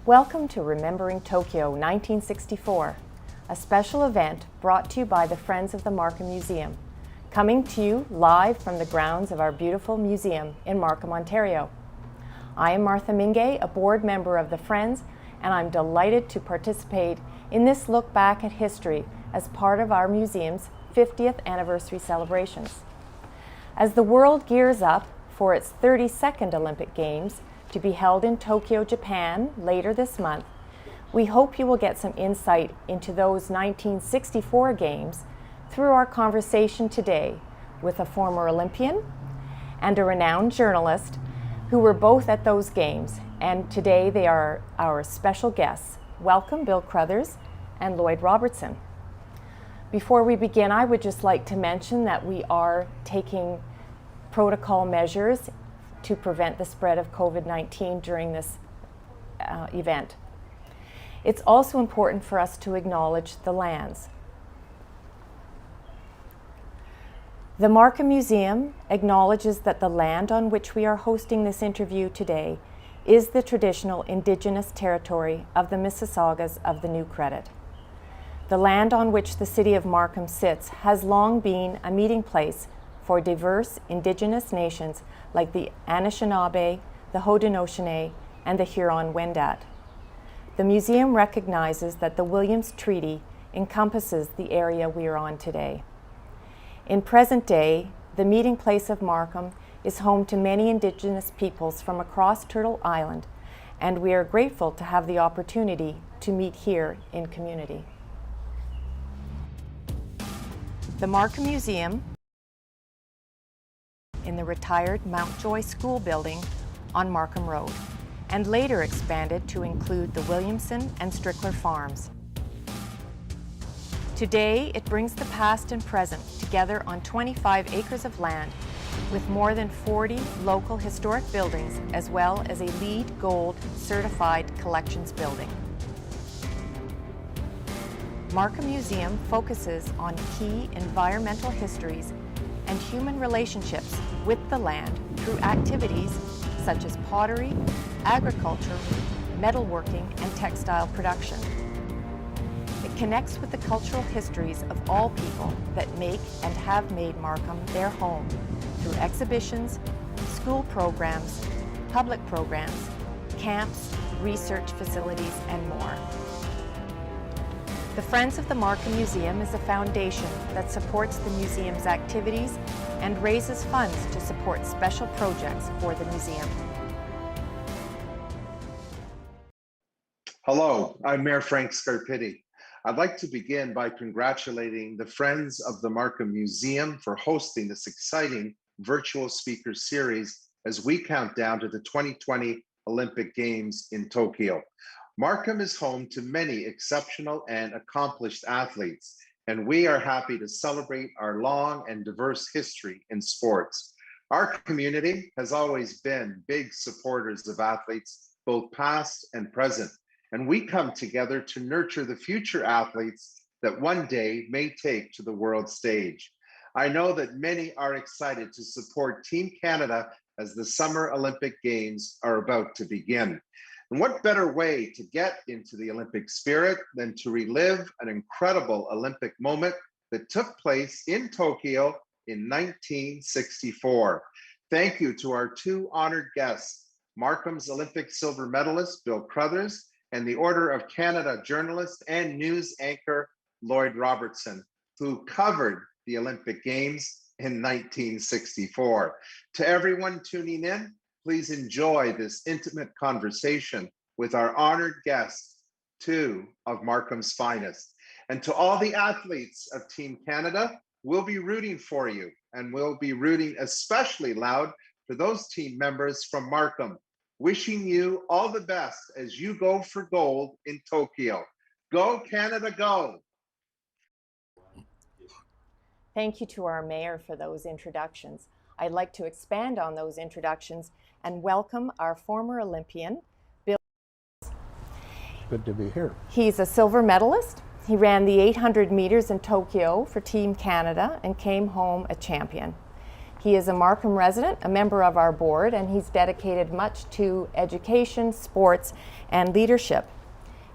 Welcome to Remembering Tokyo 1964, a special event brought to you by the Friends of the Markham Museum, coming to you live from the grounds of our beautiful museum in Markham, Ontario. I am Martha Mingay, a board member of the Friends, and I'm delighted to participate in this look back at history as part of our museum's 50th anniversary celebrations. As the world gears up for its 32nd Olympic Games, to be held in Tokyo, Japan later this month, we hope you will get some insight into those 1964 Games through our conversation today with a former Olympian and a renowned journalist who were both at those Games, and today they are our special guests. Welcome, Bill Crothers and Lloyd Robertson. Before we begin, I would just like to mention that we are taking protocol measures to prevent the spread of COVID-19 during this event. It's also important for us to acknowledge the lands. The Markham Museum acknowledges that the land on which we are hosting this interview today is the traditional Indigenous territory of the Mississaugas of the New Credit. The land on which the city of Markham sits has long been a meeting place for diverse Indigenous nations like the Anishinaabe, the Haudenosaunee, and the Huron-Wendat. The museum recognizes that the Williams Treaty encompasses the area we are on today. In present day, the meeting place of Markham is home to many Indigenous peoples from across Turtle Island, and we are grateful to have the opportunity to meet here in community. The Markham Museum in the retired Mountjoy School building on Markham Road, and later expanded to include the Williamson and Strickler farms. Today, it brings the past and present together on 25 acres of land with more than 40 local historic buildings, as well as a LEED Gold certified collections building. Markham Museum focuses on key environmental histories and human relationships with the land through activities such as pottery, agriculture, metalworking, and textile production. It connects with the cultural histories of all people that make and have made Markham their home through exhibitions, school programs, public programs, camps, research facilities, and more. The Friends of the Markham Museum is a foundation that supports the museum's activities and raises funds to support special projects for the museum. Hello, I'm Mayor Frank Scarpitti. I'd like to begin by congratulating the Friends of the Markham Museum for hosting this exciting virtual speaker series as we count down to the 2020 Olympic Games in Tokyo. Markham is home to many exceptional and accomplished athletes, and we are happy to celebrate our long and diverse history in sports. Our community has always been big supporters of athletes, both past and present, and we come together to nurture the future athletes that one day may take to the world stage. I know that many are excited to support Team Canada as the Summer Olympic Games are about to begin. And what better way to get into the Olympic spirit than to relive an incredible Olympic moment that took place in Tokyo in 1964. Thank you to our two honored guests, Markham's Olympic silver medalist, Bill Crothers, and the Order of Canada journalist and news anchor, Lloyd Robertson, who covered the Olympic Games in 1964. To everyone tuning in, please enjoy this intimate conversation with our honored guests, two of Markham's finest. And to all the athletes of Team Canada, we'll be rooting for you, and we'll be rooting especially loud for those team members from Markham. Wishing you all the best as you go for gold in Tokyo. Go Canada, go! Thank you to our mayor for those introductions. I'd like to expand on those introductions and welcome our former Olympian, Bill. Good to be here. He's a silver medalist. He ran the 800 meters in Tokyo for Team Canada and came home a champion. He is a Markham resident, a member of our board, and he's dedicated much to education, sports, and leadership.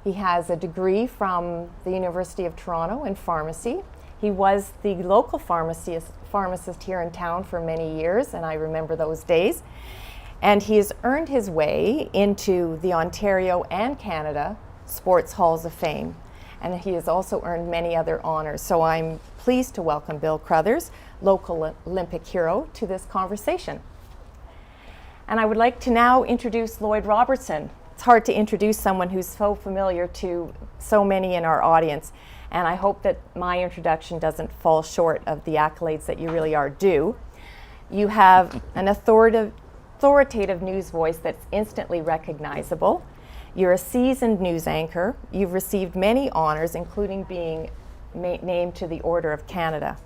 He has a degree from the University of Toronto in pharmacy. He was the local pharmacist here in town for many years, and I remember those days. And he has earned his way into the Ontario and Canada Sports Halls of Fame. And he has also earned many other honors. So I'm pleased to welcome Bill Crothers, local Olympic hero, to this conversation. And I would like to now introduce Lloyd Robertson. It's hard to introduce someone who's so familiar to so many in our audience. And I hope that my introduction doesn't fall short of the accolades that you really are due. You have an authoritative news voice that's instantly recognizable. You're a seasoned news anchor. You've received many honors, including being named to the Order of Canada.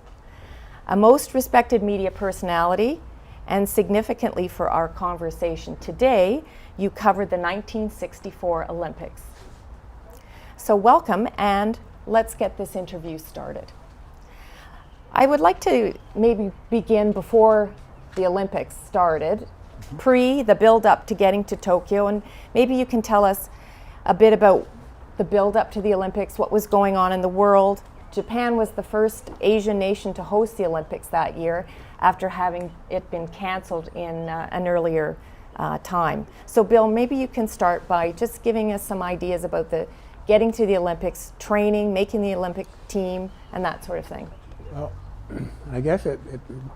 A most respected media personality, and significantly for our conversation today, you covered the 1964 Olympics. So welcome, and let's get this interview started. I would like to maybe begin before the Olympics started, the build-up to getting to Tokyo, and maybe you can tell us a bit about the build-up to the Olympics, what was going on in the world. Japan was the first Asian nation to host the Olympics that year after having it been canceled in an earlier time. So Bill, maybe you can start by just giving us some ideas about the getting to the Olympics, training, making the Olympic team, and that sort of thing. Well, I guess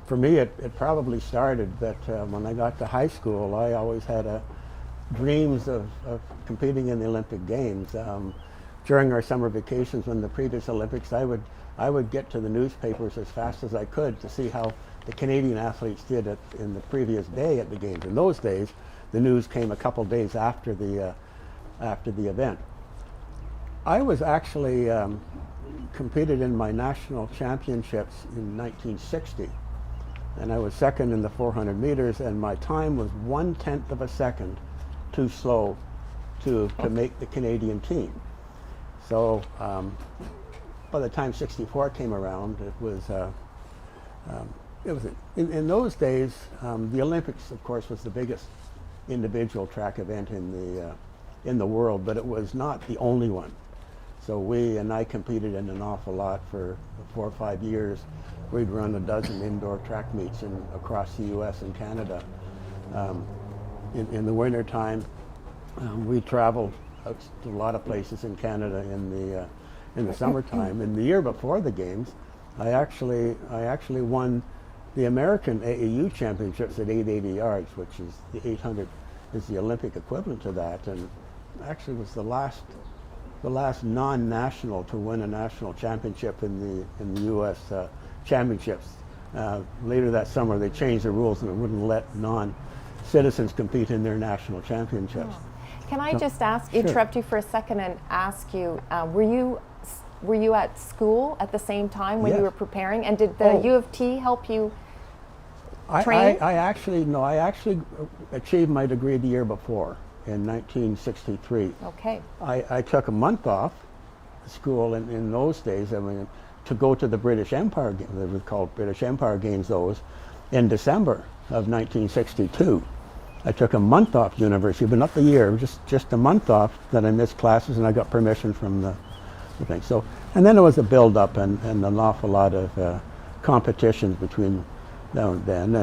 for me, it probably started that when I got to high school, I always had dreams of competing in the Olympic Games. During our summer vacations, when the previous Olympics, I would get to the newspapers as fast as I could to see how the Canadian athletes did in the previous day at the Games. In those days, the news came a couple days after the event. I was actually competed in my national championships in 1960, and I was second in the 400 meters, and my time was 1/10 of a second too slow to make the Canadian team. So by the time 64 came around, it was in those days, the Olympics, of course, was the biggest individual track event in the world, but it was not the only one. So I competed in an awful lot for 4 or 5 years. We'd run a dozen indoor track meets across the U.S. and Canada. In the winter time, we traveled out to a lot of places in Canada in the summertime. In the year before the Games, I actually won the American AAU championships at 880 yards, which is the 800 is the Olympic equivalent to that, and actually was the last non-national to win a national championship in the U.S. Championships. Later that summer, they changed the rules and it wouldn't let non-citizens compete in their national championships. Oh. Can I just interrupt you for a second and ask you, were you at school at the same time when you were preparing, and did the U of T help you train? I actually achieved my degree the year before, in 1963. Okay. I took a month off school in those days, I mean, to go to the British Empire Games. They were called British Empire Games, those, in December of 1962. I took a month off university, but not the year, just a month off that I missed classes, and I got permission from the thing. So, and then there was a build-up and an awful lot of competitions between now and then,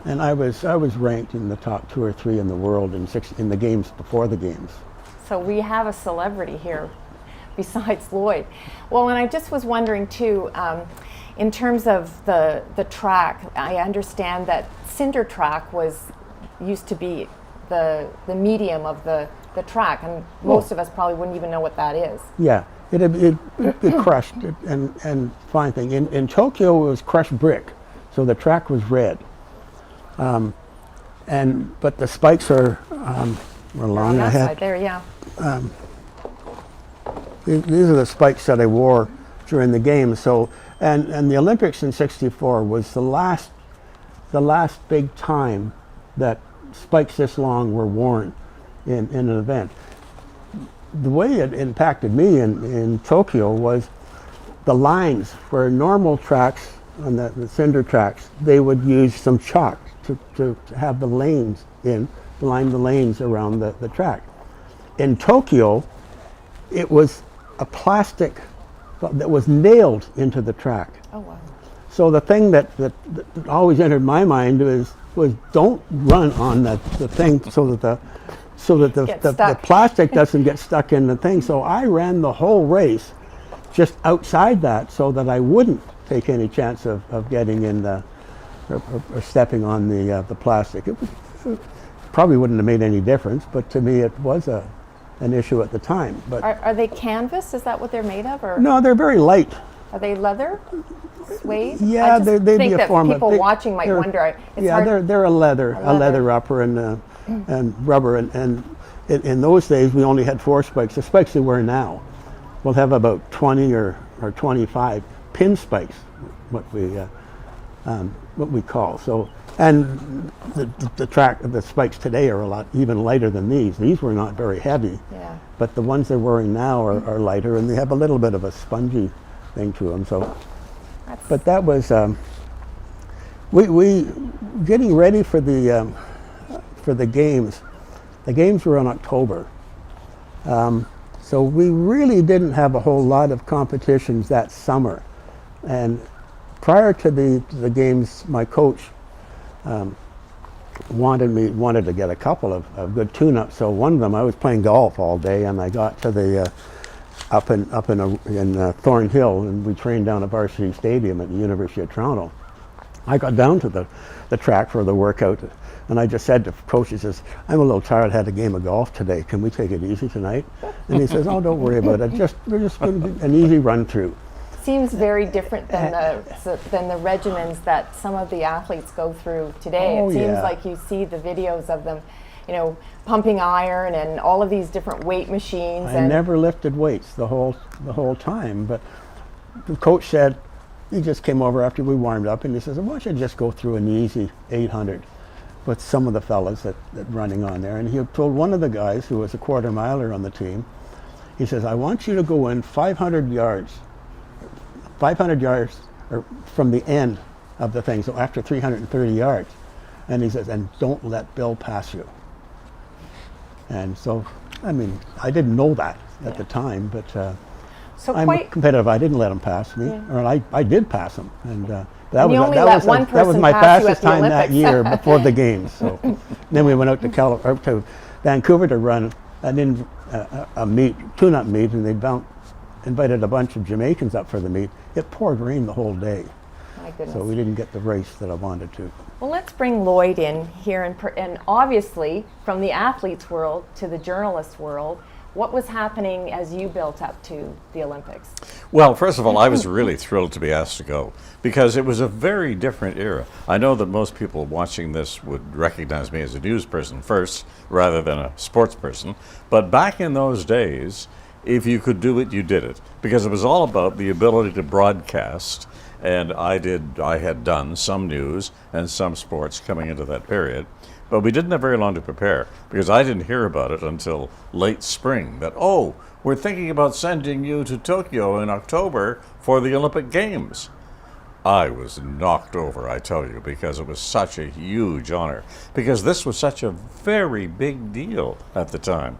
and I was ranked in the top 2 or 3 in the world in the Games before the Games. So we have a celebrity here besides Lloyd. Well, and I just was wondering too, in terms of the track, I understand that cinder track used to be the medium of the track, and most of us probably wouldn't even know what that is. Yeah, it crushed and fine thing. In Tokyo, it was crushed brick, so the track was red. But the spikes were long. On that side there, yeah. These are the spikes that I wore during the Games. So, and the Olympics in '64 was the last big time that spikes this long were worn in an event. The way it impacted me in Tokyo was the lines where normal tracks the cinder tracks, they would use some chalk to have the lanes line the lanes around the track. In Tokyo, it was a plastic that was nailed into the track. Oh, wow. So the thing that always entered my mind was don't run on the thing so that the plastic doesn't get stuck in the thing. So I ran the whole race just outside that so that I wouldn't take any chance of getting in or stepping on the plastic. It probably wouldn't have made any difference, but to me it was an issue at the time. But Are they canvas? Is that what they're made of? Or no, they're very light. are they leather? Suede? Yeah, I just they'd think be a that form of. people watching might wonder. It's hard. They're a leather upper and rubber, and in those days we only had 4 spikes. The spikes they wear now, we'll have about 20 or 25 pin spikes, what we call. So, and the spikes today are a lot even lighter than these. These were not very heavy, Yeah. but the ones they're wearing now are lighter, and they have a little bit of a spongy thing to them. So. But that was we getting ready for the games. The games were in October, so we really didn't have a whole lot of competitions that summer. And prior to the games, my coach wanted to get a couple of good tune-ups. So one of them, I was playing golf all day, and I got to the up in Thornhill, and we trained down at Varsity Stadium at the University of Toronto. I got down to the track for the workout, and I just said to coach, he says, I'm a little tired, had a game of golf today, can we take it easy tonight? And he says, oh, don't worry about it, we're just going to do an easy run through. Seems very different than the regimens that some of the athletes go through today. Oh, it seems yeah. like you see the videos of them, pumping iron and all of these different weight machines. I never lifted weights the whole time, but the coach said, he just came over after we warmed up, and he says, why don't you just go through an easy 800 with some of the fellas that running on there. And he told one of the guys who was a quarter miler on the team, he says, I want you to go in 500 yards or from the end of the thing, so after 330 yards. And he says, and don't let Bill pass you. And so, I mean, I didn't know that at the time, but so I'm competitive. I didn't let him pass me, or I did pass him, and that was my fastest time that year before the games. So then we went out to Vancouver to run a tune-up meet, and they invited a bunch of Jamaicans up for the meet. It poured rain the whole day. My goodness. So we didn't get the race that I wanted to. Well, let's bring Lloyd in here, and obviously from the athletes' world to the journalists' world, what was happening as you built up to the Olympics? Well, first of all, I was really thrilled to be asked to go because it was a very different era. I know that most people watching this would recognize me as a news person first rather than a sports person, but back in those days, if you could do it, you did it, because it was all about the ability to broadcast. And I had done some news and some sports coming into that period, but we didn't have very long to prepare because I didn't hear about it until late spring that, oh, we're thinking about sending you to Tokyo in October for the Olympic Games. I was knocked over, I tell you, because it was such a huge honor, because this was such a very big deal at the time.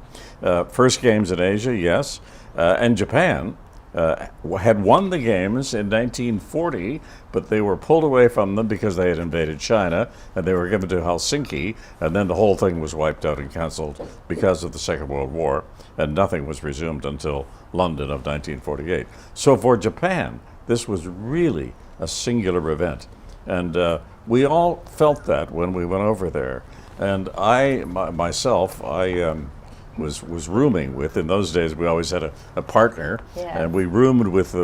First games in Asia, yes, and Japan had won the games in 1940, but they were pulled away from them because they had invaded China, and they were given to Helsinki, and then the whole thing was wiped out and canceled because of the Second World War, and nothing was resumed until London of 1948. So for Japan, this was really a singular event, and we all felt that when we went over there. And I was rooming with, in those days we always had a partner, and we roomed with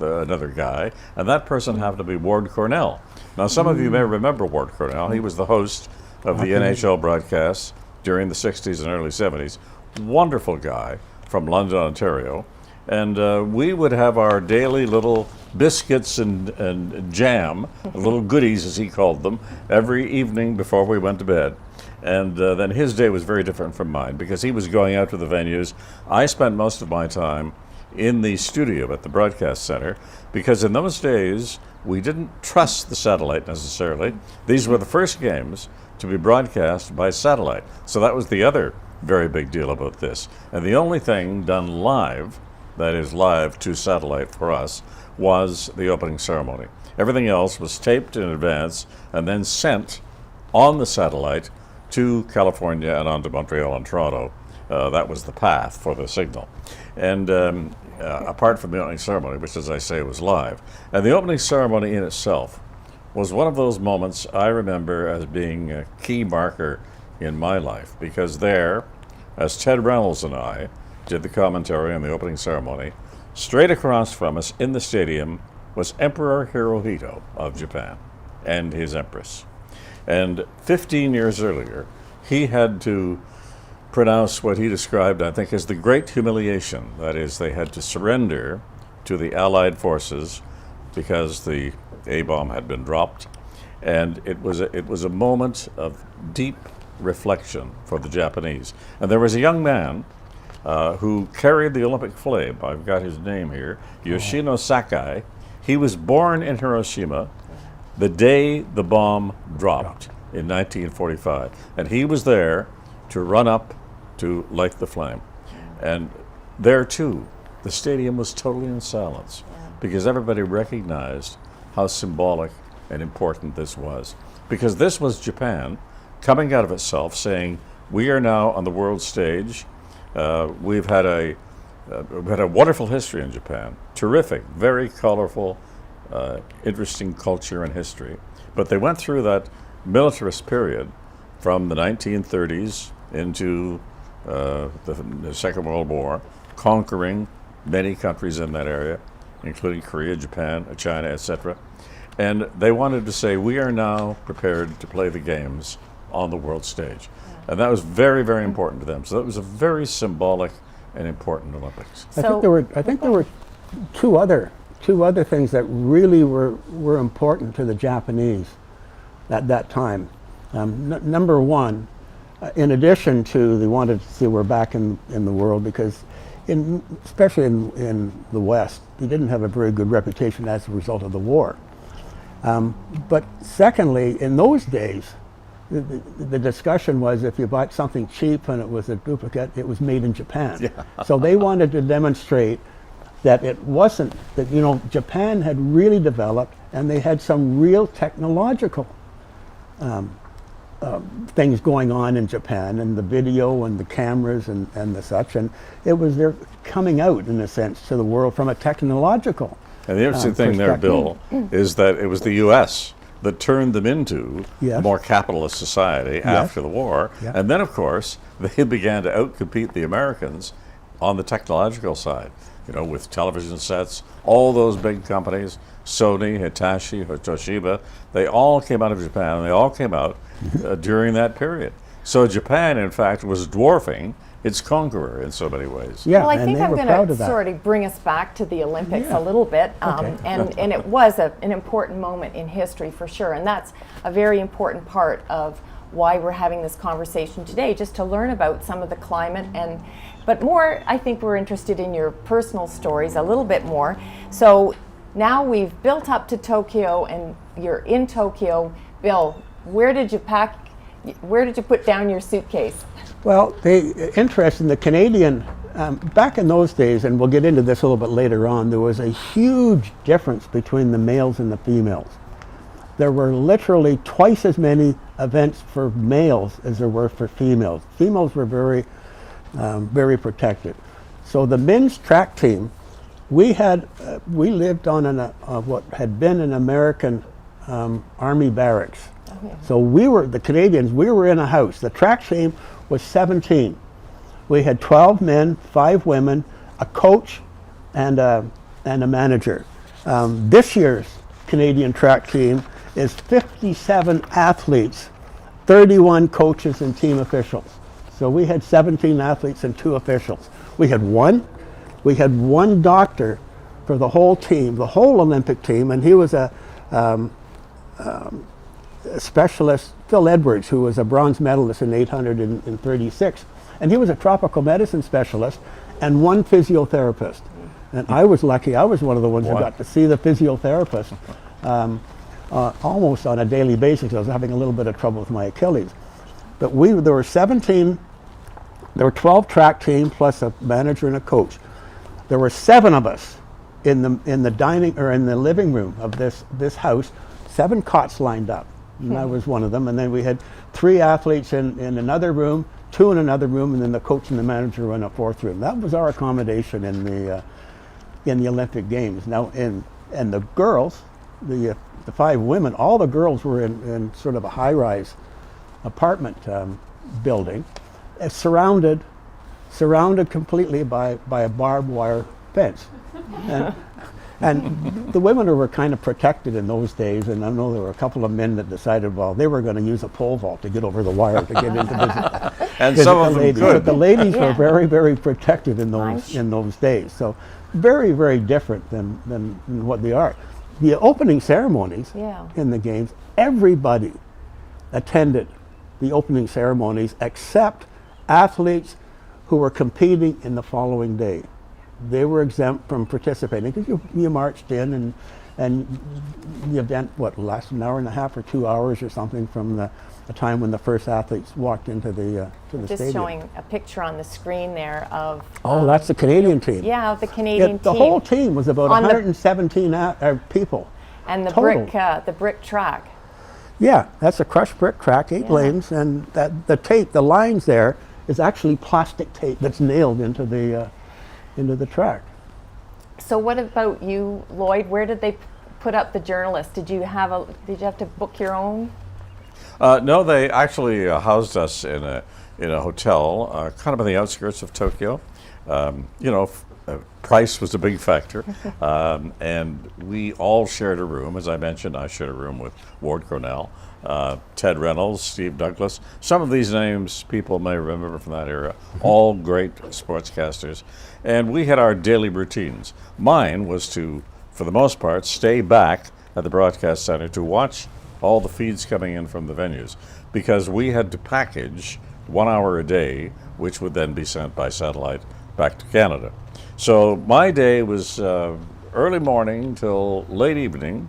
another guy, and that person happened to be Ward Cornell. Now some of you may remember Ward Cornell. He was the host of the NHL broadcasts during the 60s and early 70s. Wonderful guy from London, Ontario, and we would have our daily little biscuits and jam, little goodies as he called them, every evening before we went to bed. And then his day was very different from mine because he was going out to the venues. I spent most of my time in the studio at the broadcast center, because in those days we didn't trust the satellite necessarily. These were the first games to be broadcast by satellite. So that was the other very big deal about this. And the only thing done live, that is live to satellite for us, was the opening ceremony. Everything else was taped in advance and then sent on the satellite to California and on to Montreal and Toronto. That was the path for the signal. And apart from the opening ceremony, which, as I say, was live. And the opening ceremony in itself was one of those moments I remember as being a key marker in my life, because there, as Ted Reynolds and I did the commentary on the opening ceremony, straight across from us in the stadium was Emperor Hirohito of Japan and his Empress. And 15 years earlier, he had to pronounce what he described, I think, as the great humiliation. That is, they had to surrender to the Allied forces because the A-bomb had been dropped. And it was a moment of deep reflection for the Japanese. And there was a young man who carried the Olympic flame. I've got his name here, Yoshino Sakai. He was born in Hiroshima the day the bomb dropped in 1945. And he was there to run up to light the flame. And there too, the stadium was totally in silence because everybody recognized how symbolic and important this was. Because this was Japan coming out of itself saying, we are now on the world stage. We've had a wonderful history in Japan. Terrific, very colorful, interesting culture and history. But they went through that militarist period from the 1930s into the Second World War, conquering many countries in that area, including Korea, Japan, China, etc. And they wanted to say, we are now prepared to play the games on the world stage. And that was very, very important to them. So that was a very symbolic and important Olympics. I think there were two other things that really were important to the Japanese at that time. Number one, in addition to they wanted to see we're back in the world, because especially in the West, they didn't have a very good reputation as a result of the war. But secondly, in those days, the discussion was if you bought something cheap and it was a duplicate, it was made in Japan. Yeah. So they wanted to demonstrate that it wasn't, that, you know, Japan had really developed and they had some real technological things going on in Japan, and the video and the cameras and the such, and it was their coming out, in a sense, to the world from a technological And the interesting thing there, Bill, is that it was the U.S. that turned them into a more capitalist society after the war. Yeah. And then, of course, they began to outcompete the Americans on the technological side, you know, with television sets. All those big companies, Sony, Hitachi, Toshiba, they all came out of Japan, and they all came out during that period. So Japan, in fact, was dwarfing its conqueror in so many ways. Yeah, well, I think I'm going to sort of bring us back to the Olympics a little bit, and it was an important moment in history for sure, and that's a very important part of why we're having this conversation today, just to learn about some of the climate, but more, I think we're interested in your personal stories a little bit more. So now we've built up to Tokyo, and you're in Tokyo. Bill, where did you put down your suitcase? Well, interesting, the Canadian, back in those days, and we'll get into this a little bit later on, there was a huge difference between the males and the females. There were literally twice as many events for males as there were for females. Females were very, very protected. So the men's track team, we lived on what had been an American Army barracks. Okay. So the Canadians, we were in a house. The track team was 17. We had 12 men, 5 women, a coach, and a manager. This year's Canadian track team is 57 athletes, 31 coaches and team officials. So we had 17 athletes and 2 officials. We had one doctor for the whole team, the whole Olympic team, and he was a specialist, Phil Edwards, who was a bronze medalist in 836, and he was a tropical medicine specialist, and 1 physiotherapist. And I was lucky. I was one of the ones who Wow. got to see the physiotherapist almost on a daily basis. I was having a little bit of trouble with my Achilles. But there were 17, there were 12 track team plus a manager and a coach. There were 7 of us in the dining or in the living room of this house, 7 cots lined up. And I was one of them. And then we had 3 athletes in another room, 2 in another room, and then the coach and the manager were in a 4th room. That was our accommodation in the Olympic Games. Now, and the girls, the 5 women, all the girls were in sort of a high-rise apartment building, surrounded completely by a barbed wire fence. And the women were kind of protected in those days, and I know there were a couple of men that decided, well, they were going to use a pole vault to get over the wire to get into the And some of them ladies. could. But the ladies were Yeah. very, very protected in Nice. those days. So very, very different than what they are. The opening ceremonies Yeah. in the games, everybody attended the opening ceremonies except athletes who were competing in the following day. They were exempt from participating because you marched in and the event, lasted an hour and a half or 2 hours or something from the time when the first athletes walked into the Just stadium. showing a picture on the screen there of Oh, that's the Canadian team. yeah, of the Canadian The team. whole team was about On the- 117 people. And the total. brick track. Yeah, that's a crushed brick track, 8 Yeah. lanes, and the tape, the lines there, is actually plastic tape that's nailed into the track. So what about you, Lloyd? Where did they put up the journalists? Did you have to book your own? No, they actually housed us in a hotel, kind of on the outskirts of Tokyo. Price was a big factor, and we all shared a room. As I mentioned, I shared a room with Ward Cornell, Ted Reynolds, Steve Douglas. Some of these names people may remember from that era. All great sportscasters, and we had our daily routines. Mine was to, for the most part, stay back at the broadcast center to watch all the feeds coming in from the venues, because we had to package 1 hour a day, which would then be sent by satellite back to Canada. So my day was early morning till late evening,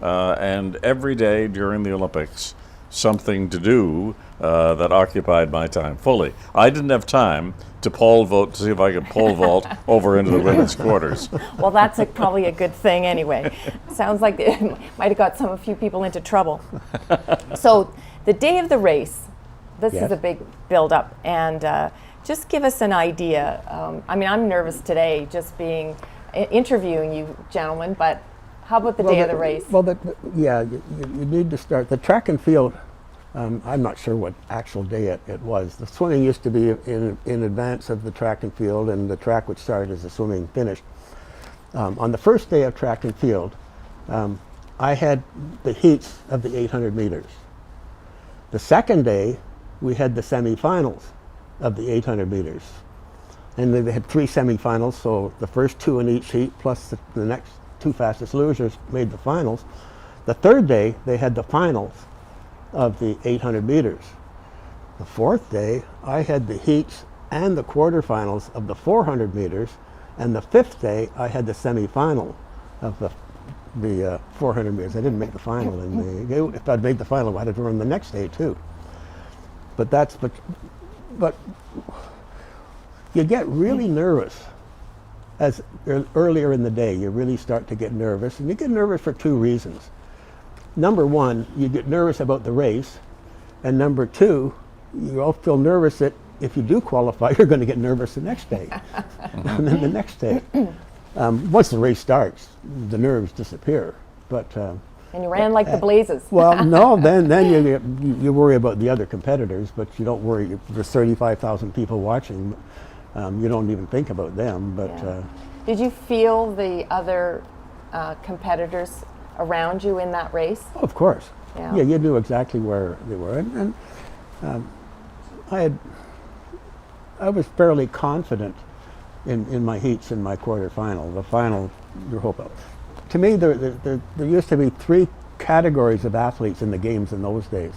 and every day during the Olympics, something to do that occupied my time fully. I didn't have time to pole vault to see if I could pole vault over into the women's quarters. Well, that's probably a good thing anyway. Sounds like it might have got a few people into trouble. So the day of the race, this Yes. is a big build-up, and just give us an idea. I'm nervous today just interviewing you gentlemen, but how about the day of the race? Well, you need to start. The track and field, I'm not sure what actual day it was. The swimming used to be in advance of the track and field, and the track would start as the swimming finished. On the first day of track and field, I had the heats of the 800 meters. The second day, we had the semifinals of the 800 meters. And they had 3 semifinals, so the first 2 in each heat plus the next 2 fastest losers made the finals. The third day, they had the finals of the 800 meters. The fourth day, I had the heats and the quarterfinals of the 400 meters, and the fifth day, I had the semifinal of the 400 meters. I didn't make the final. If I'd made the final, I had to run the next day too. But you get really nervous as earlier in the day. You really start to get nervous, and you get nervous for 2 reasons. Number 1, you get nervous about the race, and number 2, you all feel nervous that if you do qualify, you're going to get nervous the next day, and then the next day. Once the race starts, the nerves disappear. But And you ran like the blazes. well, no, then you worry about the other competitors, but you don't worry. There's 35,000 people watching. You don't even think about them. But Yeah. Did you feel the other competitors around you in that race? of course, Yeah. yeah, you knew exactly where they were, and I was fairly confident in my heats in my quarterfinal. The final, your hope. To me, there used to be 3 categories of athletes in the games in those days.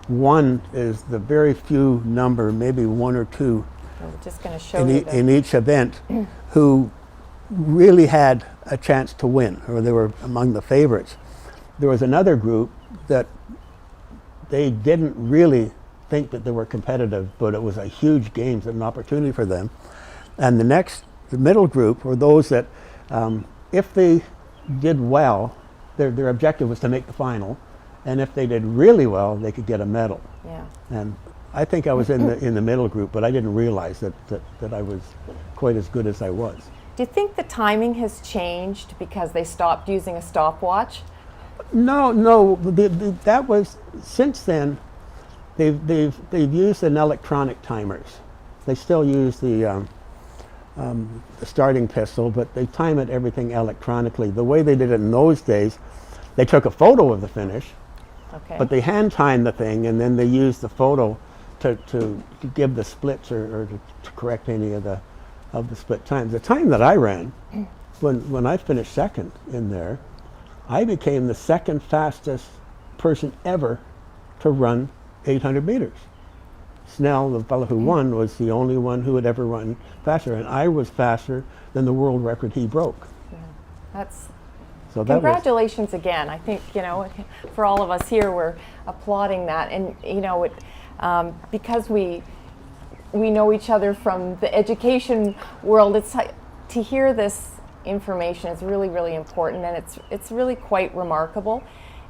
One is the very few number, maybe 1 or 2 I'm just going to show in, you in each event, who really had a chance to win, or they were among the favorites. There was another group that they didn't really think that they were competitive, but it was a huge games and an opportunity for them. And the middle group were those that, if they did well, their objective was to make the final, and if they did really well, they could get a medal. Yeah. And I think I was in the middle group, but I didn't realize that I was quite as good as I was. Do you think the timing has changed because they stopped using a stopwatch? No. That was, since then, they've used an electronic timers. They still use the starting pistol, but they time it everything electronically. The way they did it in those days, they took a photo of the finish, Okay. but they hand timed the thing, and then they used the photo to give the splits or to correct any of the split times. The time that I ran, when I finished second in there, I became the second fastest person ever to run 800 meters. Snell, the fellow who won, was the only one who had ever run faster, and I was faster than the world record he broke. Yeah. That's So that was, congratulations again. I think, for all of us here, we're applauding that, and because we know each other from the education world. It's to hear this information is really, really important, and it's really quite remarkable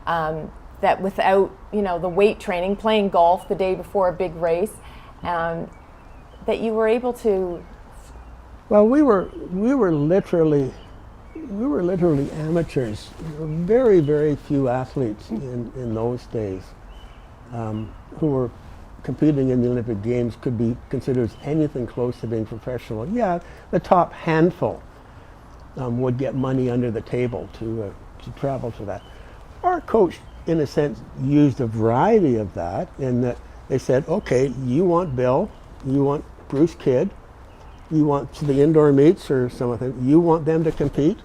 that without the weight training, playing golf the day before a big race, that you were able to. well, we were literally amateurs. There were very, very few athletes in those days who were competing in the Olympic Games could be considered as anything close to being professional. Yeah, the top handful would get money under the table to travel to that. Our coach, in a sense, used a variety of that in that they said, okay, you want Bill, you want Bruce Kidd, you want the indoor meets or something, you want them to compete.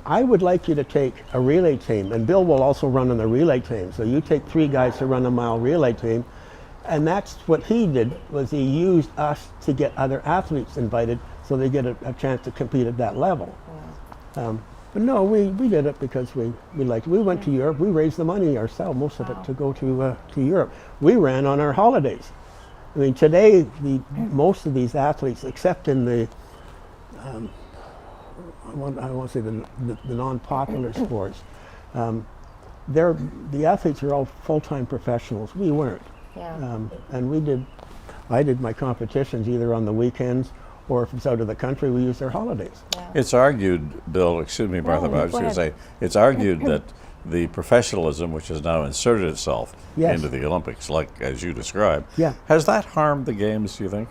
I would like you to take a relay team, and Bill will also run on the relay team. So you take 3 guys to run a mile relay team, and that's what he did, was he used us to get other athletes invited so they get a chance to compete at that level. Yeah. But no, we did it because we liked it. We went to Europe, we raised the money ourselves, most of it, to go to Europe. We ran on our holidays. I mean, today, most of these athletes, except in the, I won't say the non-popular sports, the athletes are all full-time professionals. We weren't. Yeah. And I did my competitions either on the weekends, or if it's out of the country, we use their holidays. Yeah. It's argued, Bill, excuse me, Martha, but I was go going to say, ahead. it's argued that the professionalism, which has now inserted itself Yes. into the Olympics, like as you described, Yeah. has that harmed the Games, do you think?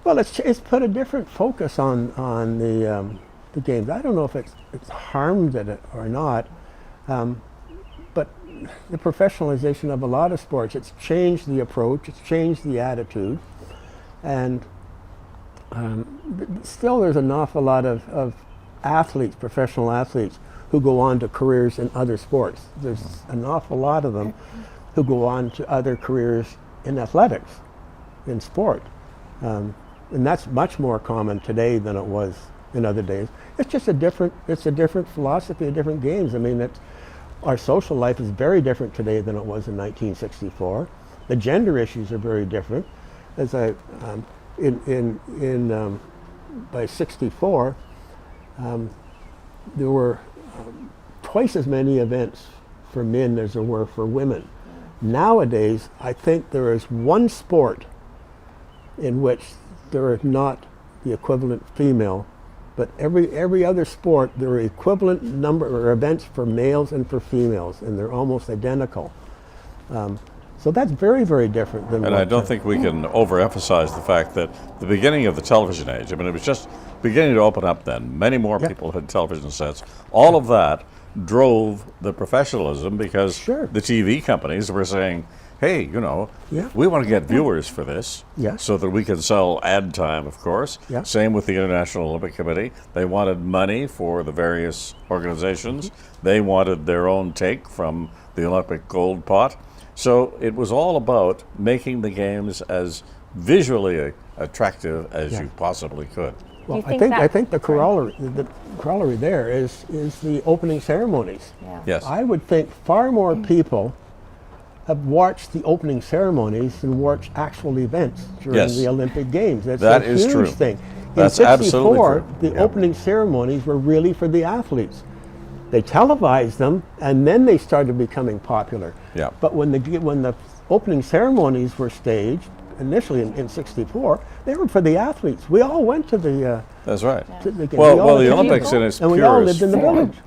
Well, it's put a different focus on the games. I don't know if it's harmed it or not, but the professionalization of a lot of sports, it's changed the approach, it's changed the attitude, and still there's an awful lot of athletes, professional athletes, who go on to careers in other sports. There's an awful lot of them who go on to other careers in athletics, in sport. And that's much more common today than it was in other days. It's just a different philosophy, a different games. I mean, our social life is very different today than it was in 1964. The gender issues are very different. As by 64, there were twice as many events for men as there were for women. Nowadays, I think there is one sport in which there is not the equivalent female, but every other sport there are equivalent number or events for males and for females, and they're almost identical. So that's very, very different than. And I don't think we can overemphasize the fact that the beginning of the television age, I mean, it was just beginning to open up then. Many more people had television sets. All of that drove the professionalism because the TV companies were saying, hey, we want to get viewers for this so that we can sell ad time, of course. Same with the International Olympic Committee. They wanted money for the various organizations. They wanted their own take from the Olympic gold pot. So it was all about making the games as visually attractive as you possibly could. Well, you think I think the corollary there is the opening ceremonies. Yeah. Yes. I would think far more people have watched the opening ceremonies than watched actual events during Yes. the Olympic Games. That's That a is huge true. thing. That's In absolutely '64, true. the Yeah. opening ceremonies were really for the athletes. They televised them, and then they started becoming popular. Yeah. But when the opening ceremonies were staged, initially in '64, they were for the athletes. We all went to the That's right. to the, Well, we all well, the lived in Olympics in its and we all purest lived in the form. village.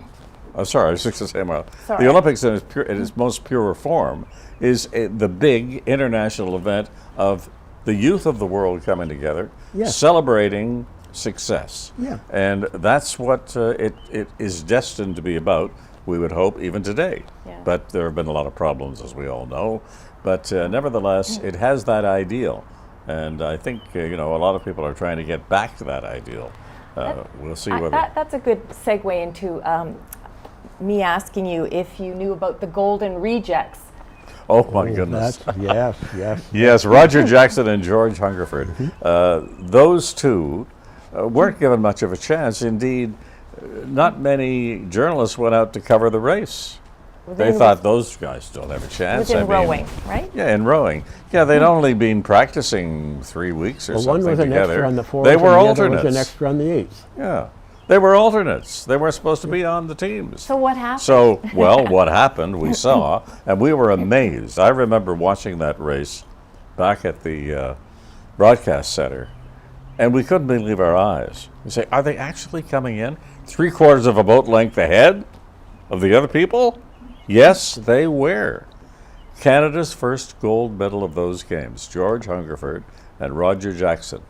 I'm sorry, I was just going to say, Mark. Sorry. The Olympics in its most pure form is the big international event of the youth of the world coming together, Yes. celebrating success. Yeah. And that's what it is destined to be about, we would hope, even today. Yeah. But there have been a lot of problems, as we all know. But nevertheless, it has that ideal. And I think, a lot of people are trying to get back to that ideal. We'll see whether... That's a good segue into me asking you if you knew about the Golden Rejects. Oh, my goodness. Yes. Yes, Roger Jackson and George Hungerford. Those two weren't given much of a chance. Indeed, not many journalists went out to cover the race. They thought those guys don't have a chance. Within rowing, right? Yeah, in rowing. Yeah, they'd only been practicing 3 weeks or Well, something one was an together. extra on the fours, They were and the other alternates. was an extra on the eights. Yeah, they were alternates. They weren't supposed to be on the teams. So what happened? So, well, what happened, we saw, and we were amazed. I remember watching that race back at the broadcast center, and we couldn't believe our eyes. We say, are they actually coming in 3/4 of a boat length ahead of the other people? Yes, they were. Canada's first gold medal of those games, George Hungerford and Roger Jackson.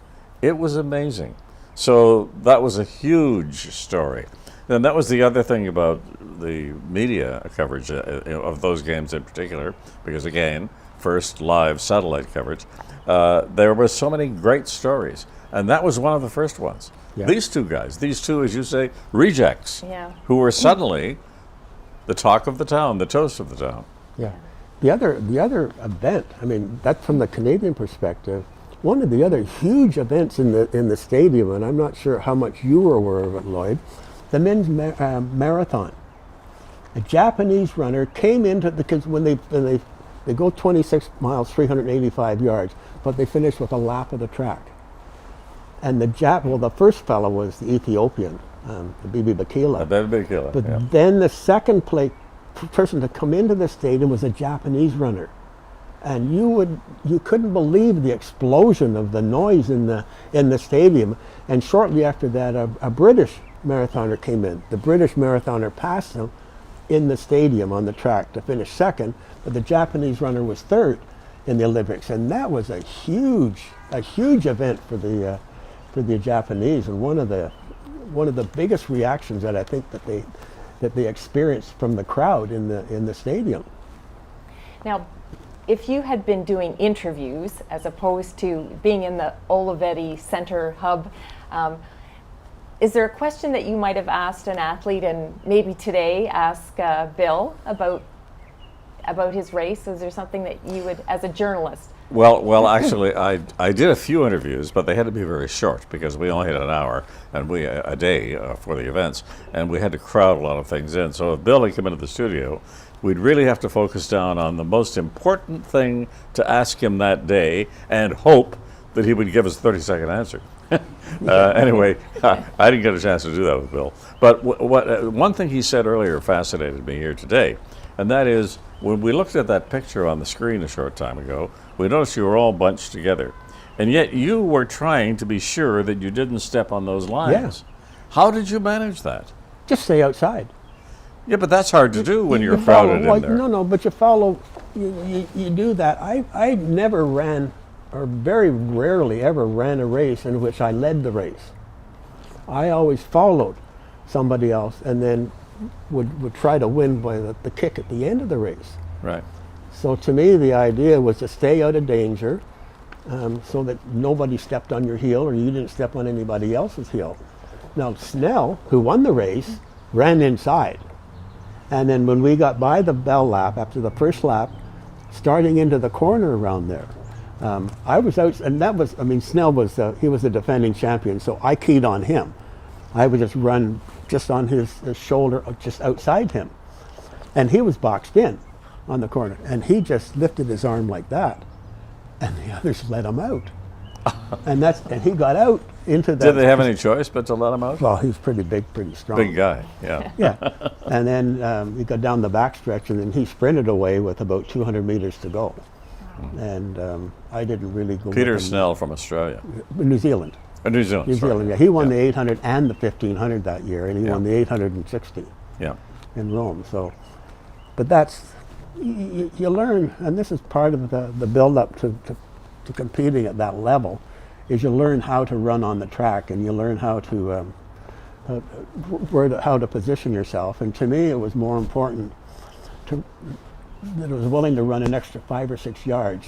It was amazing. So that was a huge story. And that was the other thing about the media coverage of those games in particular, because again, first live satellite coverage, there were so many great stories. And that was one of the first ones. Yeah. These two guys, these two, as you say, rejects, Yeah. who were suddenly the talk of the town, the toast of the town. Yeah. The other event, I mean, that's from the Canadian perspective. One of the other huge events in the stadium, and I'm not sure how much you were aware of it, Lloyd, the men's marathon. A Japanese runner came into because when they go 26 miles, 385 yards, but they finish with a lap of the track. And the first fellow was the Ethiopian, the Bibi Bakila. That'd be killer. But Yeah. then the second person to come into the stadium was a Japanese runner. And you couldn't believe the explosion of the noise in the stadium. And shortly after that, a British marathoner came in. The British marathoner passed him in the stadium on the track to finish second, but the Japanese runner was third in the Olympics. And that was a huge event for the Japanese, and one of the biggest reactions that I think that they experienced from the crowd in the stadium. Now, if you had been doing interviews as opposed to being in the Olivetti Center hub, is there a question that you might have asked an athlete and maybe today ask Bill about his race? Is there something that you would, as a journalist? Well, actually, I did a few interviews, but they had to be very short because we only had an hour and a day for the events, and we had to crowd a lot of things in. So if Bill had come into the studio, we'd really have to focus down on the most important thing to ask him that day and hope that he would give us a 30-second answer. Anyway, I didn't get a chance to do that with Bill. But one thing he said earlier fascinated me here today, and that is when we looked at that picture on the screen a short time ago, we noticed you were all bunched together. And yet you were trying to be sure that you didn't step on those lines. Yeah. How did you manage that? Just stay outside. Yeah, but that's hard to do when you're follow, crowded in there. No, but you follow, you do that. I never ran, or very rarely ever ran a race in which I led the race. I always followed somebody else and then would try to win by the kick at the end of the race. Right. So to me, the idea was to stay out of danger so that nobody stepped on your heel or you didn't step on anybody else's heel. Now, Snell, who won the race, ran inside. And then when we got by the bell lap, after the first lap, starting into the corner around there, I was out, and that was, I mean, Snell was, he was the defending champion, so I keyed on him. I would just run just on his shoulder, just outside him. And he was boxed in on the corner, and he just lifted his arm like that, and the others let him out. And he got out into that. Did they have any choice but to let him out? Well, he was pretty big, pretty strong. Big guy, yeah. Yeah. And then he got down the backstretch, and then he sprinted away with about 200 meters to go. And I didn't really go. Peter with him. Snell from Australia. New Zealand. New Zealand. New sorry. Zealand, yeah. He won the 800 and the 1500 that year, and he won the 860 Yeah. in Rome. So, but that's, you learn, and this is part of the build-up to competing at that level, is you learn how to run on the track, and you learn how to how to position yourself. And to me, it was more important that I was willing to run an extra 5 or 6 yards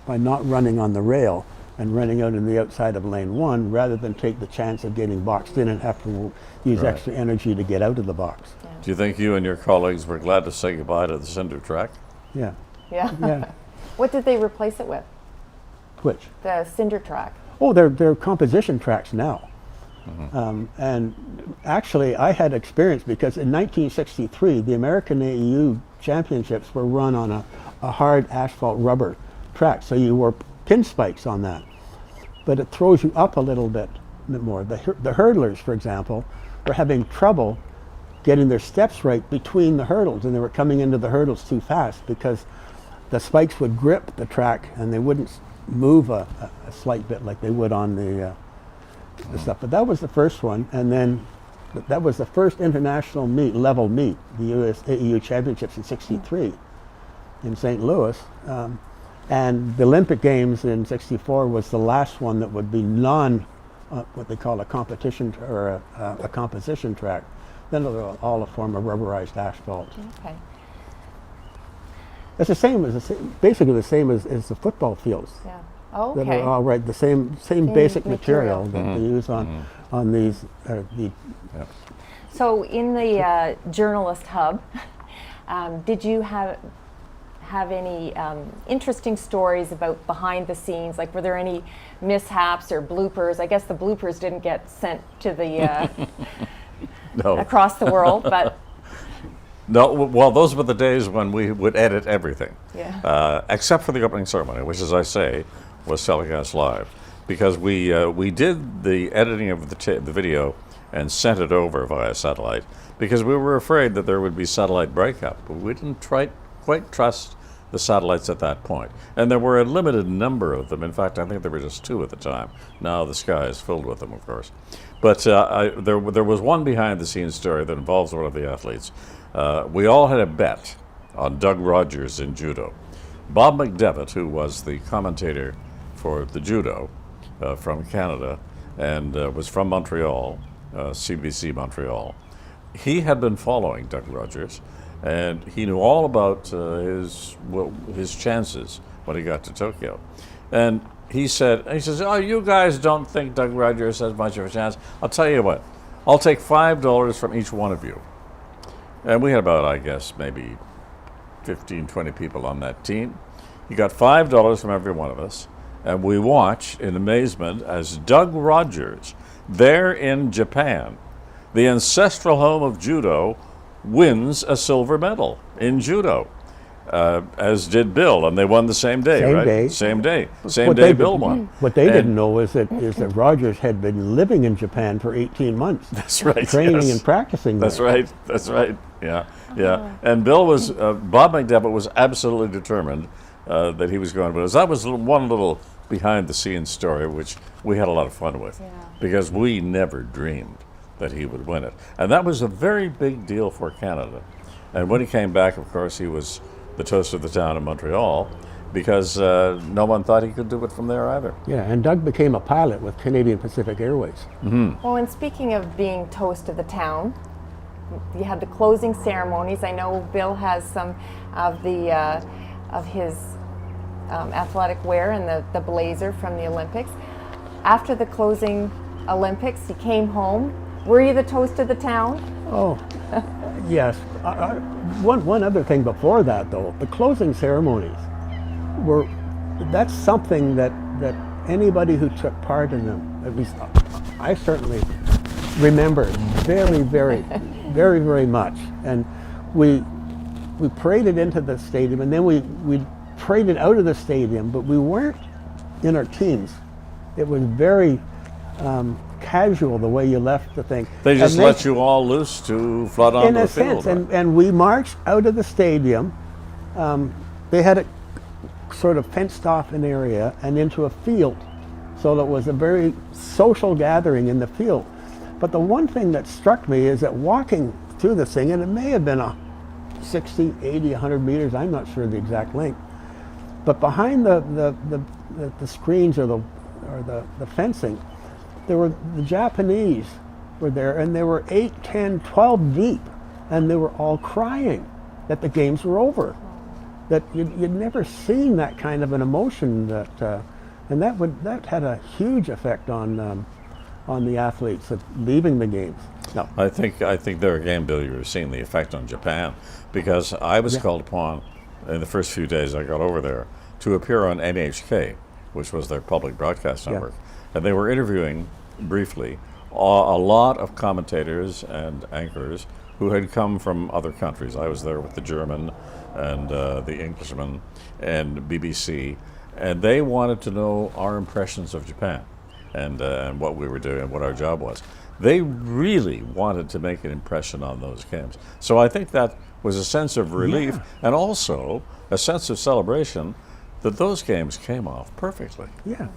by not running on the rail and running out in the outside of lane 1, rather than take the chance of getting boxed in and have to use extra energy to get out of the box. Yeah. Do you think you and your colleagues were glad to say goodbye to the cinder track? Yeah. Yeah. Yeah. What did they replace it with? Which? The cinder track. Oh, they're composition tracks now. And actually, I had experience because in 1963, the American AEU championships were run on a hard asphalt rubber track. So you wore pin spikes on that. But it throws you up a little bit more. The hurdlers, for example, were having trouble getting their steps right between the hurdles, and they were coming into the hurdles too fast because the spikes would grip the track and they wouldn't move a slight bit like they would on the stuff. But that was the first one, and then that was the first international level meet, the US AEU Championships in '63 in St. Louis. And the Olympic Games in '64 was the last one that would be what they call a competition or a composition track. Then they're all a form of rubberized asphalt. Okay. It's the same as basically the same as the football fields. Yeah. Oh, That okay. are all right. The same basic material material. that they use on these. So in the journalist hub, did you have any interesting stories about behind the scenes? Like, were there any mishaps or bloopers? I guess the bloopers didn't get sent to the No. across the world, but No, well, those were the days when we would edit everything. Yeah. Except for the opening ceremony, which, as I say, was telecast live. Because we did the editing of the video and sent it over via satellite because we were afraid that there would be satellite breakup. But we didn't quite trust the satellites at that point. And there were a limited number of them. In fact, I think there were just 2 at the time. Now the sky is filled with them, of course. But there was one behind-the-scenes story that involves one of the athletes. We all had a bet on Doug Rogers in judo. Bob McDevitt, who was the commentator for the judo from Canada and was from Montreal, CBC Montreal, he had been following Doug Rogers, and he knew all about his chances when he got to Tokyo. And he says, oh, you guys don't think Doug Rogers has much of a chance? I'll tell you what, I'll take $5 from each one of you. And we had about, I guess, maybe 15, 20 people on that team. He got $5 from every one of us, and we watched in amazement as Doug Rogers, there in Japan, the ancestral home of judo, wins a silver medal in judo, as did Bill, and they won the same day, Same right? day. Same day. Same day Bill won. What they And- didn't know is that Rogers had been living in Japan for 18 months. That's right. Training yes. and practicing That's there. right. That's right. Yeah, yeah. And Bill was Bob McDevitt was absolutely determined that he was going to win. That was one little behind-the-scenes story, which we had a lot of fun with, because we never dreamed that he would win it, and that was a very big deal for Canada. And when he came back, of course, he was the toast of the town of Montreal, because no one thought he could do it from there either. Yeah, and Doug became a pilot with Canadian Pacific Airways. well, and speaking of being toast of the town, you had the closing ceremonies. I know Bill has some of his athletic wear and the blazer from the Olympics. After the closing Olympics, he came home. Were you the toast of the town? Oh, yes. One other thing before that, though, the closing ceremonies were that's something that anybody who took part in them, at least I certainly remember very, very, very, very much. And we paraded into the stadium, and then we paraded out of the stadium, but we weren't in our teams. It was very casual the way you left the thing. They just let you all loose to flood onto the field. In a sense, and we marched out of the stadium. They had it sort of fenced off an area and into a field. So it was a very social gathering in the field. But the one thing that struck me is that walking through this thing, and it may have been 60, 80, 100 meters, I'm not sure the exact length, but behind the screens or the fencing, there were the Japanese were there, and they were 8, 10, 12 deep, and they were all crying that the games were over. That you'd never seen that kind of an emotion, and that had a huge effect on the athletes of leaving the games. No. I think there again, Bill, you were seeing the effect on Japan, because I was called upon in the first few days I got over there to appear on NHK, which was their public broadcast network, and they were interviewing briefly a lot of commentators and anchors who had come from other countries. I was there with the German and the Englishman and BBC, and they wanted to know our impressions of Japan and what we were doing and what our job was. They really wanted to make an impression on those games. So I think that was a sense of relief and also a sense of celebration that those games came off perfectly. Yeah.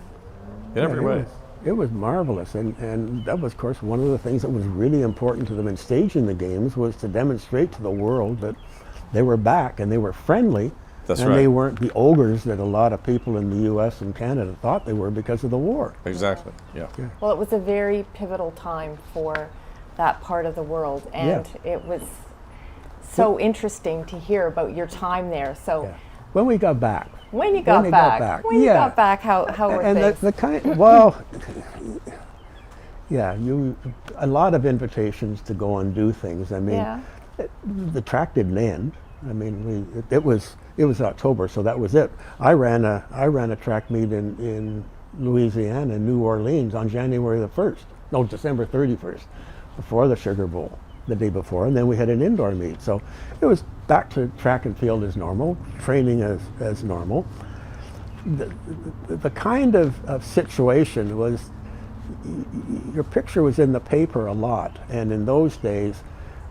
In every way. It was marvelous, and that was, of course, one of the things that was really important to them in staging the games, was to demonstrate to the world that they were back and they were friendly. That's and right. They weren't the ogres that a lot of people in the U.S. and Canada thought they were because of the war. Exactly, yeah. Well, it was a very pivotal time for that part of the world, and it was so interesting to hear about your time there. So, when we got back. When you got back, how were things? A lot of invitations to go and do things. I mean, the track didn't end. I mean, it was October, so that was it. I ran a track meet in Louisiana, New Orleans, on January the 1st. No, December 31st, before the Sugar Bowl, the day before, and then we had an indoor meet. So it was back to track and field as normal, training as normal. The kind of situation was, your picture was in the paper a lot, and in those days,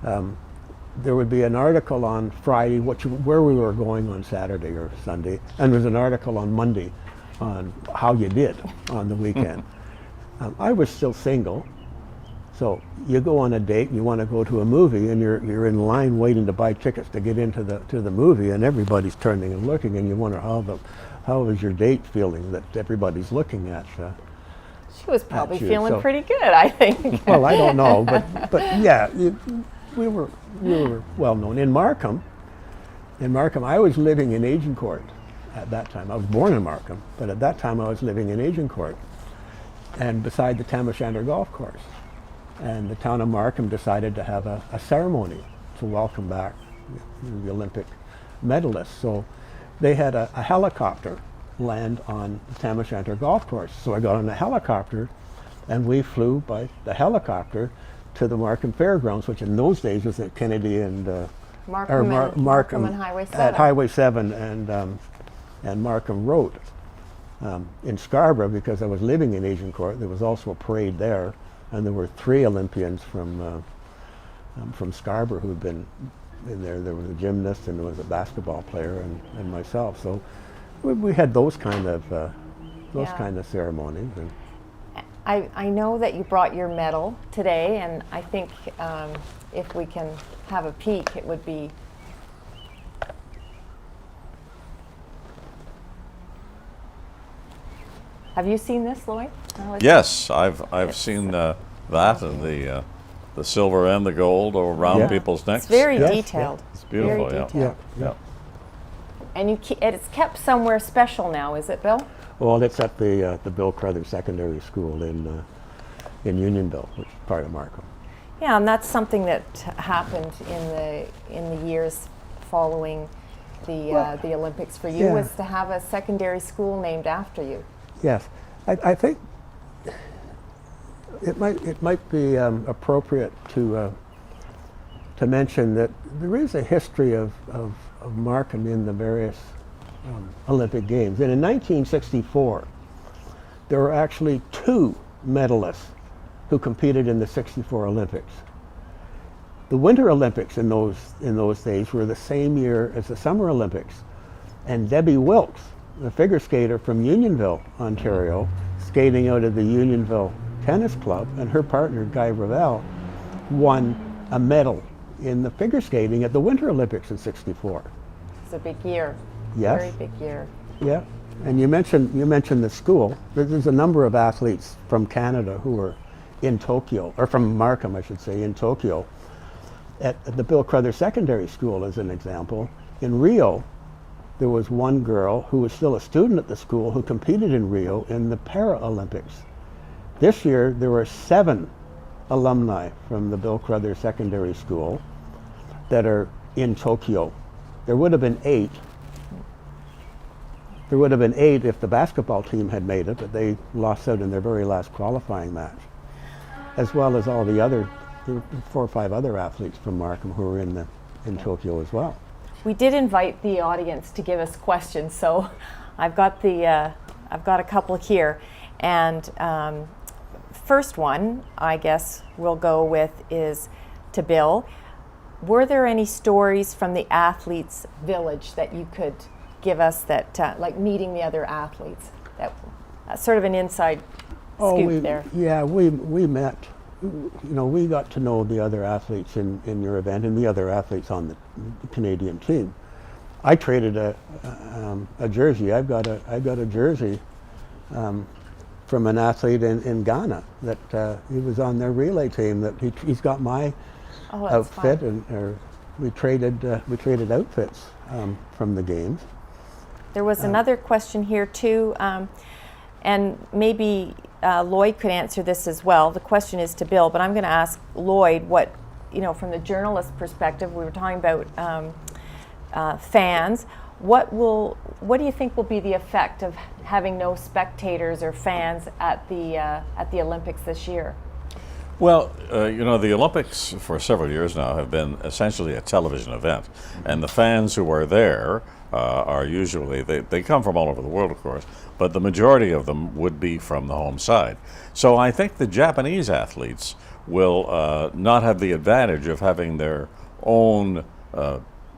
there would be an article on Friday where we were going on Saturday or Sunday, and there was an article on Monday on how you did on the weekend. I was still single, so you go on a date and you want to go to a movie, and you're in line waiting to buy tickets to get into the movie, and everybody's turning and looking, and you wonder how is your date feeling that everybody's looking at. She was probably feeling pretty good, I think. Well, I don't know, but yeah. We were well known. In Markham, I was living in Agincourt at that time. I was born in Markham, but at that time I was living in Agincourt, and beside the Tam O'Shanter golf course. And the town of Markham decided to have a ceremony to welcome back the Olympic medalists. So they had a helicopter land on the Tam O'Shanter golf course. So I got on a helicopter, and we flew by the helicopter to the Markham Fairgrounds, which in those days was at Kennedy and Markham and Highway 7. At Highway 7 and Markham Road. In Scarborough, because I was living in Agincourt, there was also a parade there, and there were 3 Olympians from Scarborough who'd been in there. There was a gymnast, and there was a basketball player, and myself. So we had those kind of ceremonies. And I know that you brought your medal today, and I think if we can have a peek, it would be. Have you seen this, Lloyd? Yes, I've seen that and the silver and the gold around people's necks. It's very detailed. It's beautiful. Very detailed. Yeah. And it's kept somewhere special now, is it, Bill? Well, it's at the Bill Crothers Secondary School in Unionville, which is part of Markham. Yeah, and that's something that happened in the years following the Olympics for you Yeah. was to have a secondary school named after you. Yes, I think it might be appropriate to mention that there is a history of Markham in the various Olympic Games. And in 1964, there were actually 2 medalists who competed in the '64 Olympics. The Winter Olympics in those days were the same year as the Summer Olympics, and Debbie Wilkes, a figure skater from Unionville, Ontario, skating out of the Unionville Tennis Club, and her partner Guy Revelle won a medal in the figure skating at the Winter Olympics in '64. It's a big year. Yes. Very big year. Yeah, and you mentioned the school. There's a number of athletes from Canada who were in Tokyo, or from Markham, I should say, in Tokyo, at the Bill Crothers Secondary School, as an example. In Rio, there was one girl who was still a student at the school who competed in Rio in the Paralympics. This year, there were 7 alumni from the Bill Crothers Secondary School that are in Tokyo. There would have been 8. There would have been 8 if the basketball team had made it, but they lost out in their very last qualifying match, as well as all the other, there were 4 or 5 other athletes from Markham who were in Tokyo as well. We did invite the audience to give us questions, so I've got a couple here, and first one I guess we'll go with is to Bill. Were there any stories from the athletes' village that you could give us that, like meeting the other athletes? That's sort of an inside scoop there. Yeah, we met. We got to know the other athletes in your event and the other athletes on the Canadian team. I traded a jersey. I got a jersey from an athlete in Ghana that he was on their relay team. That he's got my outfit, and we traded outfits from the games. There was another question here too, and maybe Lloyd could answer this as well. The question is to Bill, but I'm going to ask Lloyd what, from the journalist perspective, we were talking about fans. What do you think will be the effect of having no spectators or fans at the Olympics this year? Well, the Olympics for several years now have been essentially a television event, and the fans who are there are usually, they come from all over the world, of course, but the majority of them would be from the home side. So I think the Japanese athletes will not have the advantage of having their own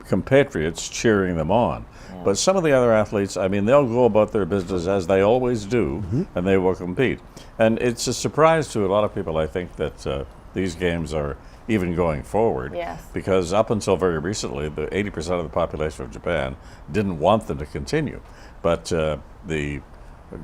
compatriots cheering them on. Yeah. But some of the other athletes, they'll go about their business as they always do, and they will compete. And it's a surprise to a lot of people, I think, that these games are even going forward. Yes. Because up until very recently, the 80% of the population of Japan didn't want them to continue. But the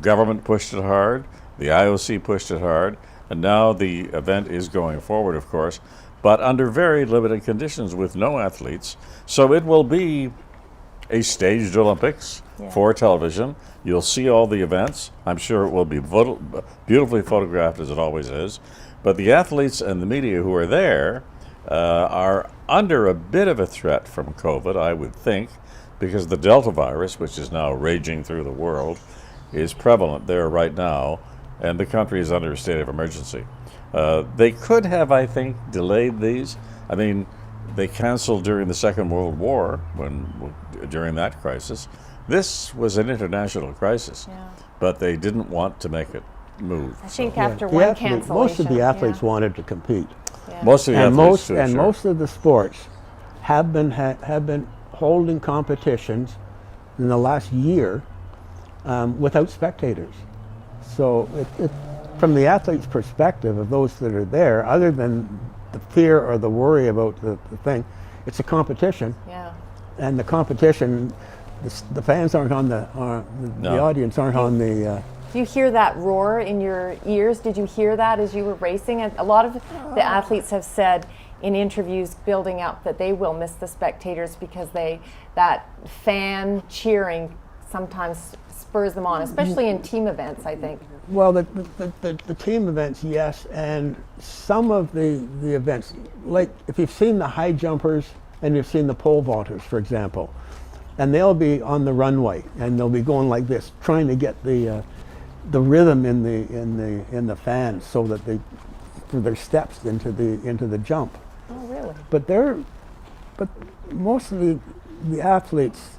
government pushed it hard, the IOC pushed it hard, and now the event is going forward, of course, but under very limited conditions with no athletes. So it will be a staged Olympics for television. You'll see all the events. I'm sure it will be beautifully photographed, as it always is. But the athletes and the media who are there are under a bit of a threat from COVID, I would think, because the Delta virus, which is now raging through the world, is prevalent there right now, and the country is under a state of emergency. They could have, I think, delayed these. They canceled during the Second World War, during that crisis. This was an international crisis, but they didn't want to make it move. I think after one cancellation, most of the athletes wanted to compete. Yeah. Most of the athletes too, and sure. most of the sports have been holding competitions in the last year without spectators. So from the athlete's perspective of those that are there, other than the fear or the worry about the thing, it's a competition. Yeah. And the competition, the fans aren't on the audience aren't on the. Do you hear that roar in your ears? Did you hear that as you were racing? And a lot of the athletes have said in interviews building up that they will miss the spectators because that fan cheering sometimes spurs them on, especially in team events, I think. Well, the team events, yes, and some of the events, like if you've seen the high jumpers and you've seen the pole vaulters, for example, and they'll be on the runway, and they'll be going like this, trying to get the rhythm in the fans, so that they, for their steps into the jump. Oh, really? But most of the athletes,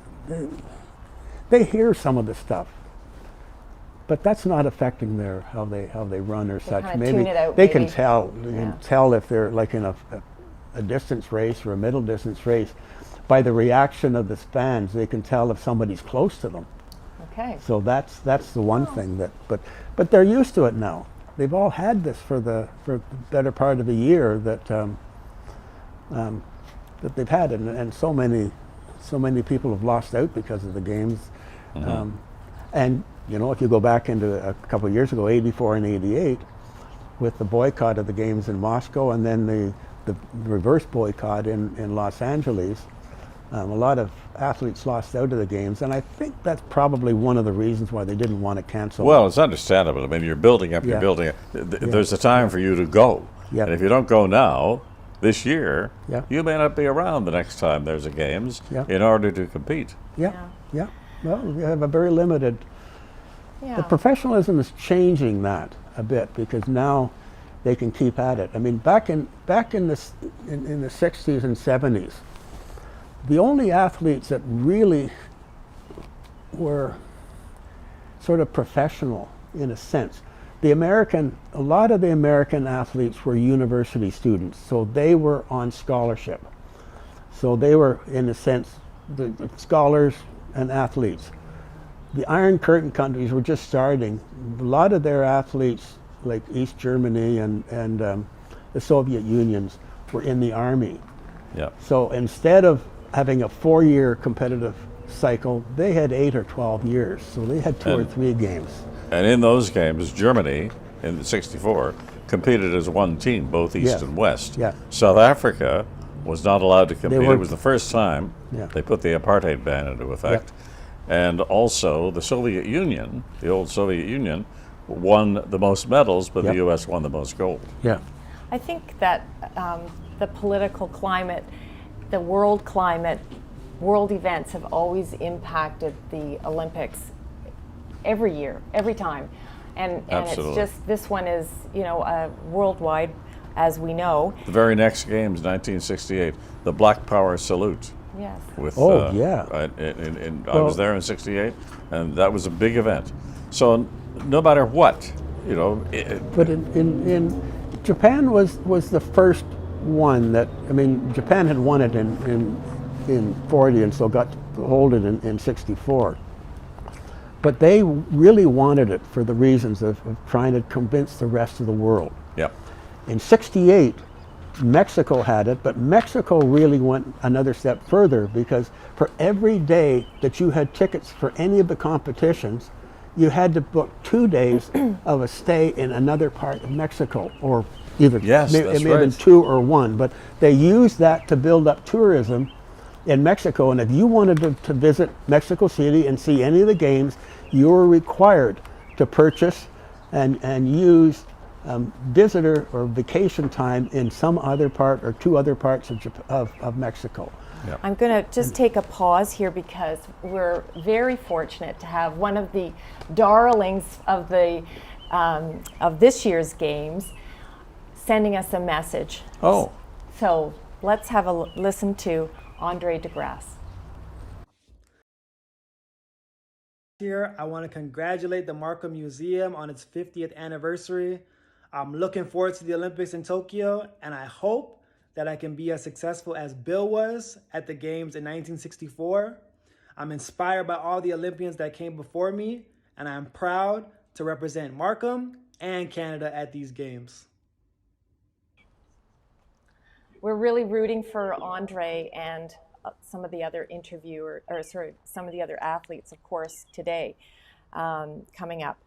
they hear some of the stuff, but that's not affecting their how they run or such. Kinda tune it out, they can maybe. tell. You can tell if they're like in a distance race or a middle distance race by the reaction of the fans. They can tell if somebody's close to them. Okay. So that's the one thing that. But they're used to it now. They've all had this for the better part of a year that they've had, and so many people have lost out because of the games. And you know, if you go back into a couple of years ago, 84 and 88, with the boycott of the games in Moscow, and then the reverse boycott in Los Angeles, a lot of athletes lost out of the games, and I think that's probably one of the reasons why they didn't want to cancel. Well, it's understandable. I mean, you're building up, Yeah. There's a time for you to go. Yeah. And if you don't go now, this year, Yeah. you may not be around the next time there's a games Yeah. in order to compete. Yeah, yeah. Well, we have a very limited. Yeah. The professionalism is changing that a bit, because now they can keep at it. I mean, back in the 60s and 70s, the only athletes that really were sort of professional in a sense, a lot of the American athletes were university students, so they were on scholarship. So they were, in a sense, the scholars and athletes. The Iron Curtain countries were just starting. A lot of their athletes, like East Germany and the Soviet Unions, were in the army. Yeah. So instead of having a 4-year competitive cycle, they had 8 or 12 years. So they had 2 or 3 games. And in those games, Germany in '64 competed as one team, both East Yes. and West. Yeah. South Africa was not allowed to compete. It weren't. was the first time Yeah. they put the apartheid ban into effect. And also the Soviet Union, the old Soviet Union, won the most medals, but Yep. the U.S. won the most gold. Yeah. I think that the political climate, the world climate, world events have always impacted the Olympics every year, every time. And Absolutely. it's just, this one is, worldwide, as we know. The very next games, 1968, the Black Power salute. Yes. With, Oh, yeah. I was there in '68, and that was a big event. So no matter what, But in Japan was the first one that, I mean, Japan had won it in 40 and so got to hold it in 64. But they really wanted it for the reasons of trying to convince the rest of the world. Yep. In 68, Mexico had it, but Mexico really went another step further, because for every day that you had tickets for any of the competitions, you had to book 2 days of a stay in another part of Mexico, or either Yes, it that's may have been right. 2 or 1, but they used that to build up tourism in Mexico. And if you wanted to visit Mexico City and see any of the games, you were required to purchase and use visitor or vacation time in some other part or 2 other parts of Mexico. I'm going to just take a pause here, because we're very fortunate to have one of the darlings of this year's games sending us a message. Oh. So let's have a listen to Andre DeGrasse. Here, I want to congratulate the Markham Museum on its 50th anniversary. I'm looking forward to the Olympics in Tokyo, and I hope that I can be as successful as Bill was at the Games in 1964. I'm inspired by all the Olympians that came before me, and I'm proud to represent Markham and Canada at these Games. We're really rooting for Andre and some of the other some of the other athletes, of course, today coming up.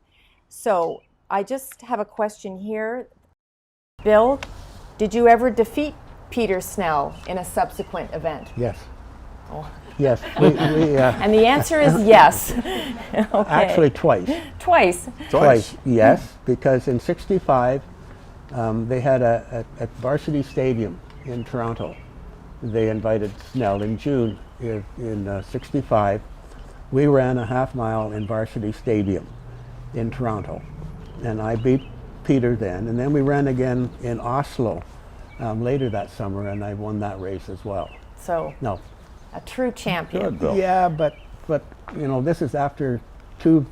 So I just have a question here. Bill, did you ever defeat Peter Snell in a subsequent event? Yes. Oh. Yes. And the answer is yes. Okay. Actually, twice. Twice. Yes, because in '65 they had at Varsity Stadium in Toronto, they invited Snell in June in 65, we ran a half mile in Varsity Stadium in Toronto, and I beat Peter then, and then we ran again in Oslo later that summer, and I won that race as well. So No, a true champion. Good, Bill. yeah, but this is after two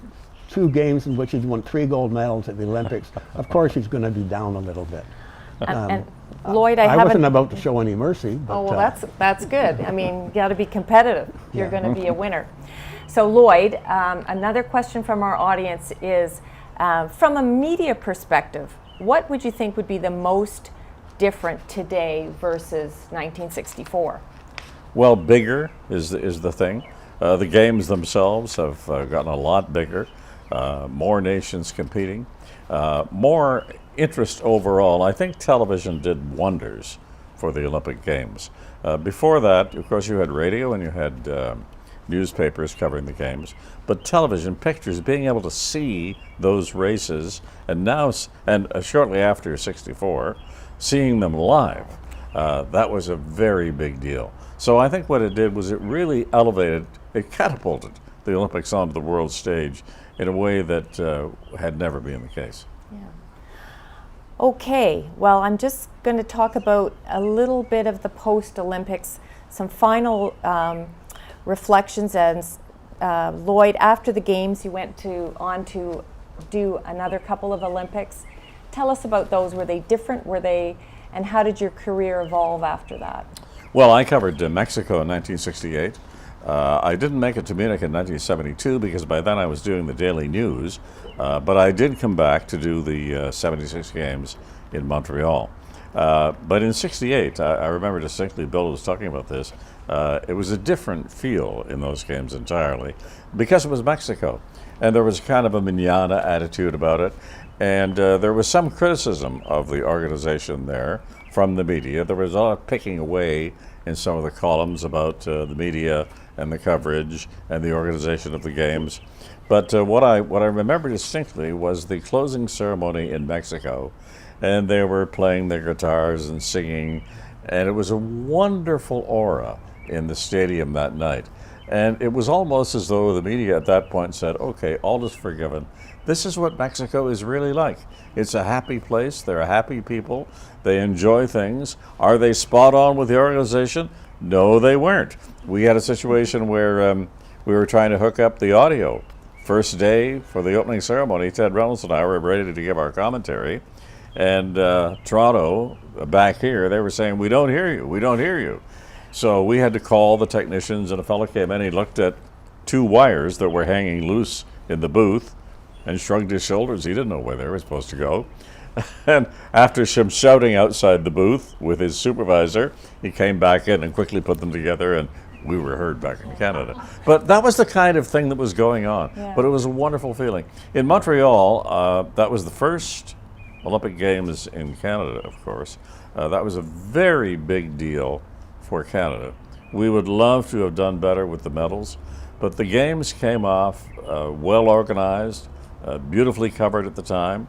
games in which he's won 3 gold medals at the Olympics. Of course, he's going to be down a little bit. And Lloyd, I I haven't. wasn't about to show any mercy. But, Oh, well, that's good. I mean, you got to be competitive. You're going to be a winner. So, Lloyd, another question from our audience is, from a media perspective, what would you think would be the most different today versus 1964? Well, bigger is the thing. The games themselves have gotten a lot bigger. More nations competing. More interest overall. I think television did wonders for the Olympic Games. Before that, of course, you had radio and you had newspapers covering the games, but television, pictures, being able to see those races, and now, shortly after 64, seeing them live, that was a very big deal. So I think what it did was it really elevated, it catapulted the Olympics onto the world stage in a way that had never been the case. Yeah. Okay, well, I'm just going to talk about a little bit of the post-Olympics, some final reflections. And Lloyd, after the games, you went on to do another couple of Olympics. Tell us about those. Were they different? And how did your career evolve after that? Well, I covered Mexico in 1968. I didn't make it to Munich in 1972 because by then I was doing the Daily News, but I did come back to do the 76 games in Montreal. But in 68, I remember distinctly, Bill was talking about this, it was a different feel in those games entirely because it was Mexico. And there was kind of a mañana attitude about it. And there was some criticism of the organization there from the media. There was a lot of picking away in some of the columns about the media and the coverage and the organization of the games. But what I remember distinctly was the closing ceremony in Mexico, and they were playing their guitars and singing, and it was a wonderful aura in the stadium that night. And it was almost as though the media at that point said, okay, all is forgiven. This is what Mexico is really like. It's a happy place. They're a happy people. They enjoy things. Are they spot on with the organization? No, they weren't. We had a situation where we were trying to hook up the audio. First day for the opening ceremony, Ted Reynolds and I were ready to give our commentary. And Toronto, back here, they were saying, we don't hear you, we don't hear you. So we had to call the technicians, and a fellow came in, he looked at 2 wires that were hanging loose in the booth and shrugged his shoulders. He didn't know where they were supposed to go. And after some shouting outside the booth with his supervisor, he came back in and quickly put them together, and we were heard back in Canada. But that was the kind of thing that was going on. Yeah. But it was a wonderful feeling. In Montreal, that was the first Olympic Games in Canada, of course. That was a very big deal for Canada. We would love to have done better with the medals, but the games came off well organized, beautifully covered at the time.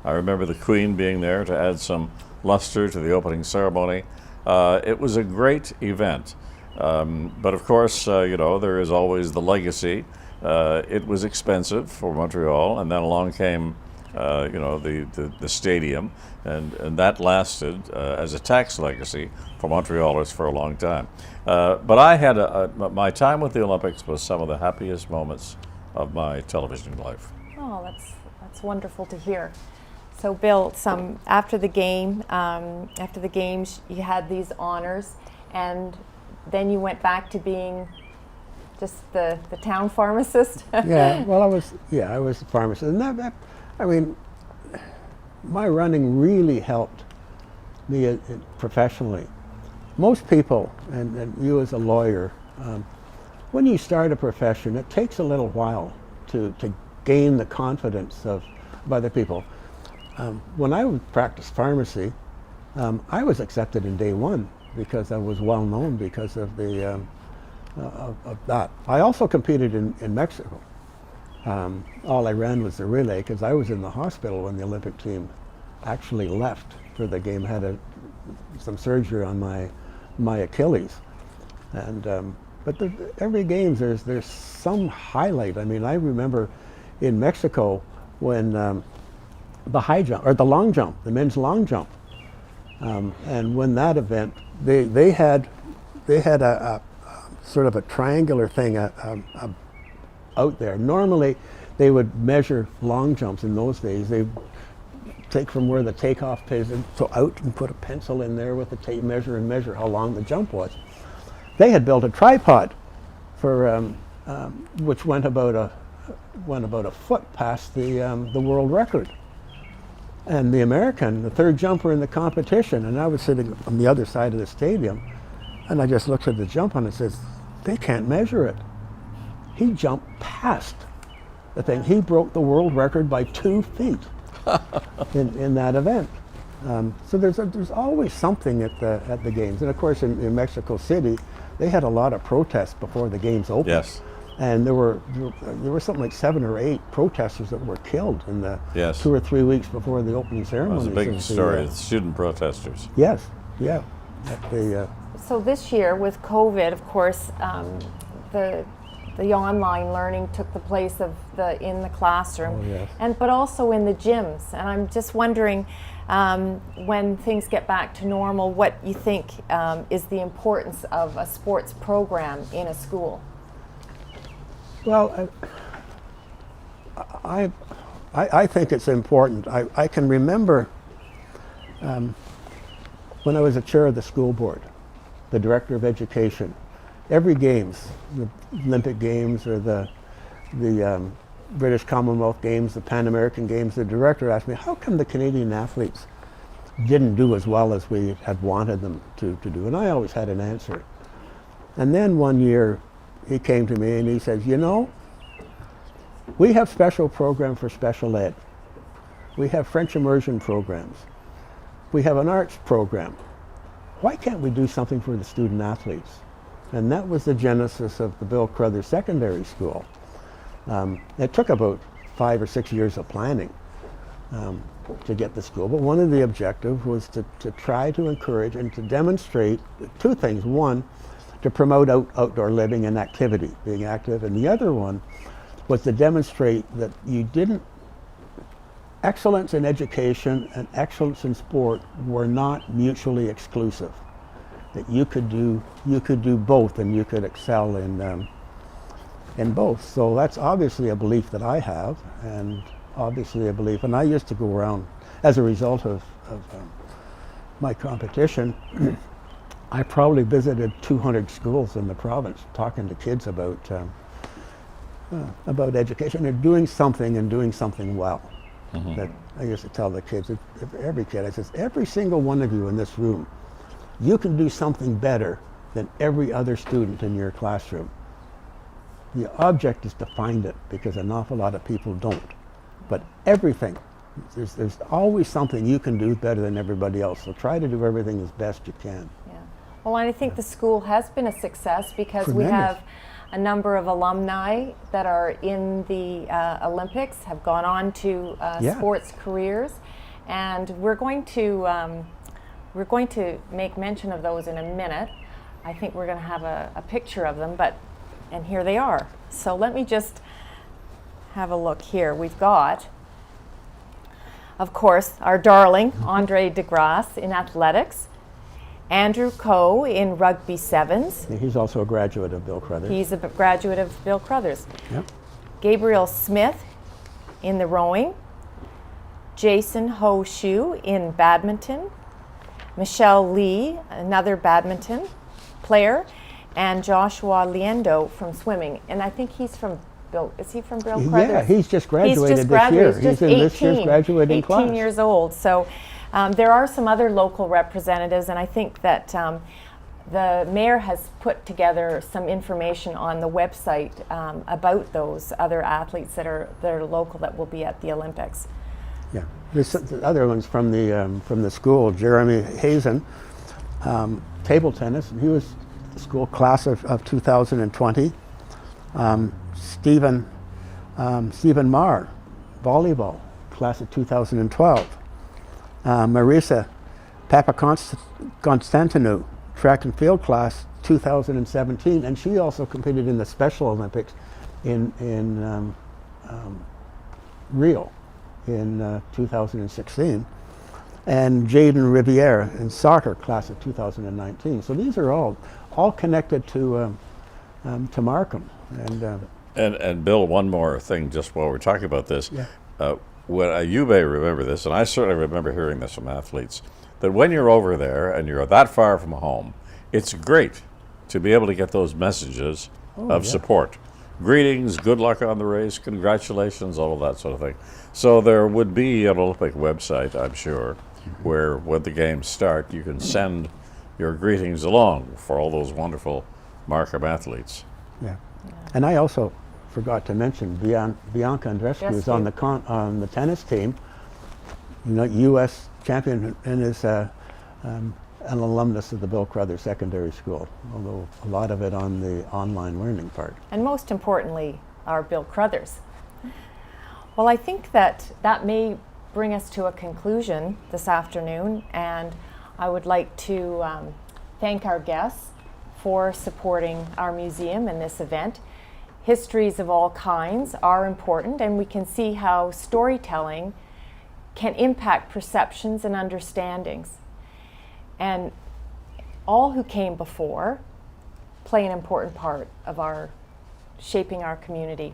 I remember the Queen being there to add some luster to the opening ceremony. It was a great event. But of course, there is always the legacy. It was expensive for Montreal, and then along came the stadium, and that lasted as a tax legacy for Montrealers for a long time. But I had my time with the Olympics was some of the happiest moments of my television life. Oh, that's wonderful to hear. So, Bill, after the games, you had these honors, and then you went back to being just the town pharmacist. Yeah, well, I was a pharmacist, and I mean, my running really helped me professionally. Most people, and you as a lawyer, when you start a profession, it takes a little while to gain the confidence of other people. When I would practice pharmacy, I was accepted in day one because I was well known because of of that. I also competed in Mexico. All I ran was the relay because I was in the hospital when the Olympic team actually left for the game. Had some surgery on my Achilles, and But every game there's some highlight. I mean, I remember in Mexico when the high jump or the long jump, the men's long jump, and when that event, they had a sort of a triangular thing out there. Normally, they would measure long jumps in those days. They take from where the takeoff is and so out and put a pencil in there with the tape measure and measure how long the jump was. They had built a tripod for which went about a foot past the world record. And the American, the third jumper in the competition, and I was sitting on the other side of the stadium, and I just looked at the jump and it says, they can't measure it. He jumped past the thing. He broke the world record by 2 feet in that event. So there's always something at the games. And of course in Mexico City, they had a lot of protests before the games opened. Yes. And there were something like 7 or 8 protesters that were killed in the Yes. 2 or 3 weeks before the opening It ceremonies. was a big story. Student protesters. Yes, yeah. At the, So this year with COVID, of course, the online learning took the place of in the classroom, Oh, yes. but also in the gyms. And I'm just wondering, when things get back to normal, what you think is the importance of a sports program in a school? well, I think it's important. I can remember when I was a chair of the school board, the director of education, every games, the Olympic Games or the British Commonwealth Games, the Pan American Games, the director asked me, how come the Canadian athletes didn't do as well as we had wanted them to do? And I always had an answer. And then one year he came to me and he says, you know, we have special program for special ed. We have French immersion programs. We have an arts program. Why can't we do something for the student athletes? And that was the genesis of the Bill Crothers Secondary School. It took about 5 or 6 years of planning to get the school, but one of the objectives was to try to encourage and to demonstrate 2 things. One, to promote outdoor living and activity, being active, and the other one was to demonstrate that excellence in education and excellence in sport were not mutually exclusive. That you could do both, and you could excel in both. So that's obviously a belief that I have, and obviously a belief. And I used to go around as a result of my competition. I probably visited 200 schools in the province, talking to kids about education and doing something well. Mm-hmm. That I used to tell the kids, every kid, I says, every single one of you in this room, you can do something better than every other student in your classroom. The object is to find it, because an awful lot of people don't. But everything, there's always something you can do better than everybody else. So try to do everything as best you can. Yeah. Well, I think the school has been a success because Tremendous. we have a number of alumni that are in the Olympics, have gone on to sports careers, and we're going to make mention of those in a minute. I think we're going to have a picture of them, and here they are. So let me just have a look here. We've got, of course, our darling Andre DeGrasse in athletics, Andrew Coe in rugby sevens. He's also a graduate of Bill Crothers. He's a graduate of Bill Crothers. Yep. Gabriel Smith in the rowing, Jason Ho Shu in badminton, Michelle Lee, another badminton player, and Joshua Liendo from swimming. And I think he's from Bill. Is he from Bill Crothers? Yeah, he's just graduated He's just graduated. this year. He's in this year's graduating 18 class. years old. So there are some other local representatives, and I think that the mayor has put together some information on the website about those other athletes that are local that will be at the Olympics. Yeah, the other ones from the school. Jeremy Hazen, table tennis, and he was the school class of 2020. Stephen Marr, volleyball, class of 2012. Marisa Papakonstantinou, track and field class 2017, and she also competed in the Special Olympics in Rio in 2016, and Jaden Riviere in soccer class of 2019. So these are all connected to Markham. And Bill, one more thing, just while we're talking about this. Yeah. You may remember this, and I certainly remember hearing this from athletes, that when you're over there and you're that far from home, it's great to be able to get those messages of support. Greetings, good luck on the race, congratulations, all of that sort of thing. So there would be an Olympic website, I'm sure, where when the games start, you can send your greetings along for all those wonderful Markham athletes. Yeah. And I also forgot to mention Bianca Andreescu is on the tennis team, U.S. champion, and is an alumnus of the Bill Crothers Secondary School, although a lot of it on the online learning part. And most importantly, our Bill Crothers. Well, I think that may bring us to a conclusion this afternoon, and I would like to thank our guests for supporting our museum in this event. Histories of all kinds are important, and we can see how storytelling can impact perceptions and understandings. And all who came before play an important part of shaping our community.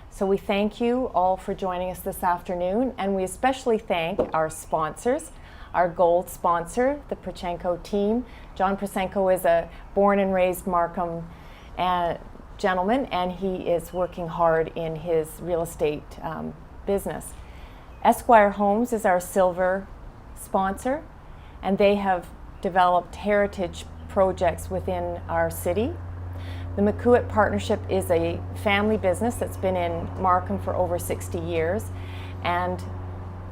So we thank you all for joining us this afternoon, and we especially thank our sponsors, our gold sponsor, the Prochenko team. John Prochenko is a born and raised Markham gentleman, and he is working hard in his real estate business. Esquire Homes is our silver sponsor, and they have developed heritage projects within our city. The McCourt Partnership is a family business that's been in Markham for over 60 years. And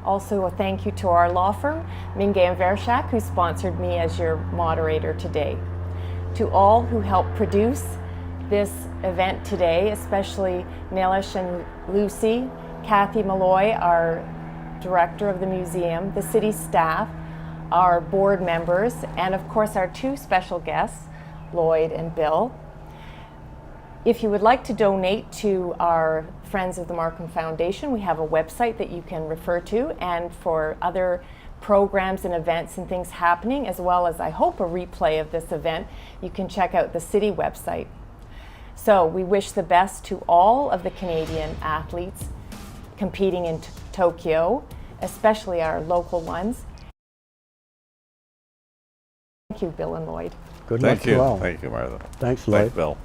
also a thank you to our law firm, Minge and Vershak, who sponsored me as your moderator today. To all who helped produce this event today, especially Nilesh and Lucy, Kathy Malloy, our director of the museum, the city staff, our board members, and of course our two special guests, Lloyd and Bill. If you would like to donate to our Friends of the Markham Foundation, we have a website that you can refer to, and for other programs and events and things happening, as well as I hope a replay of this event, you can check out the city website. So we wish the best to all of the Canadian athletes competing in Tokyo, especially our local ones. Thank you, Bill and Lloyd. Good luck to all. Thank you, Martha. Thanks, Lloyd. Thanks, Bill.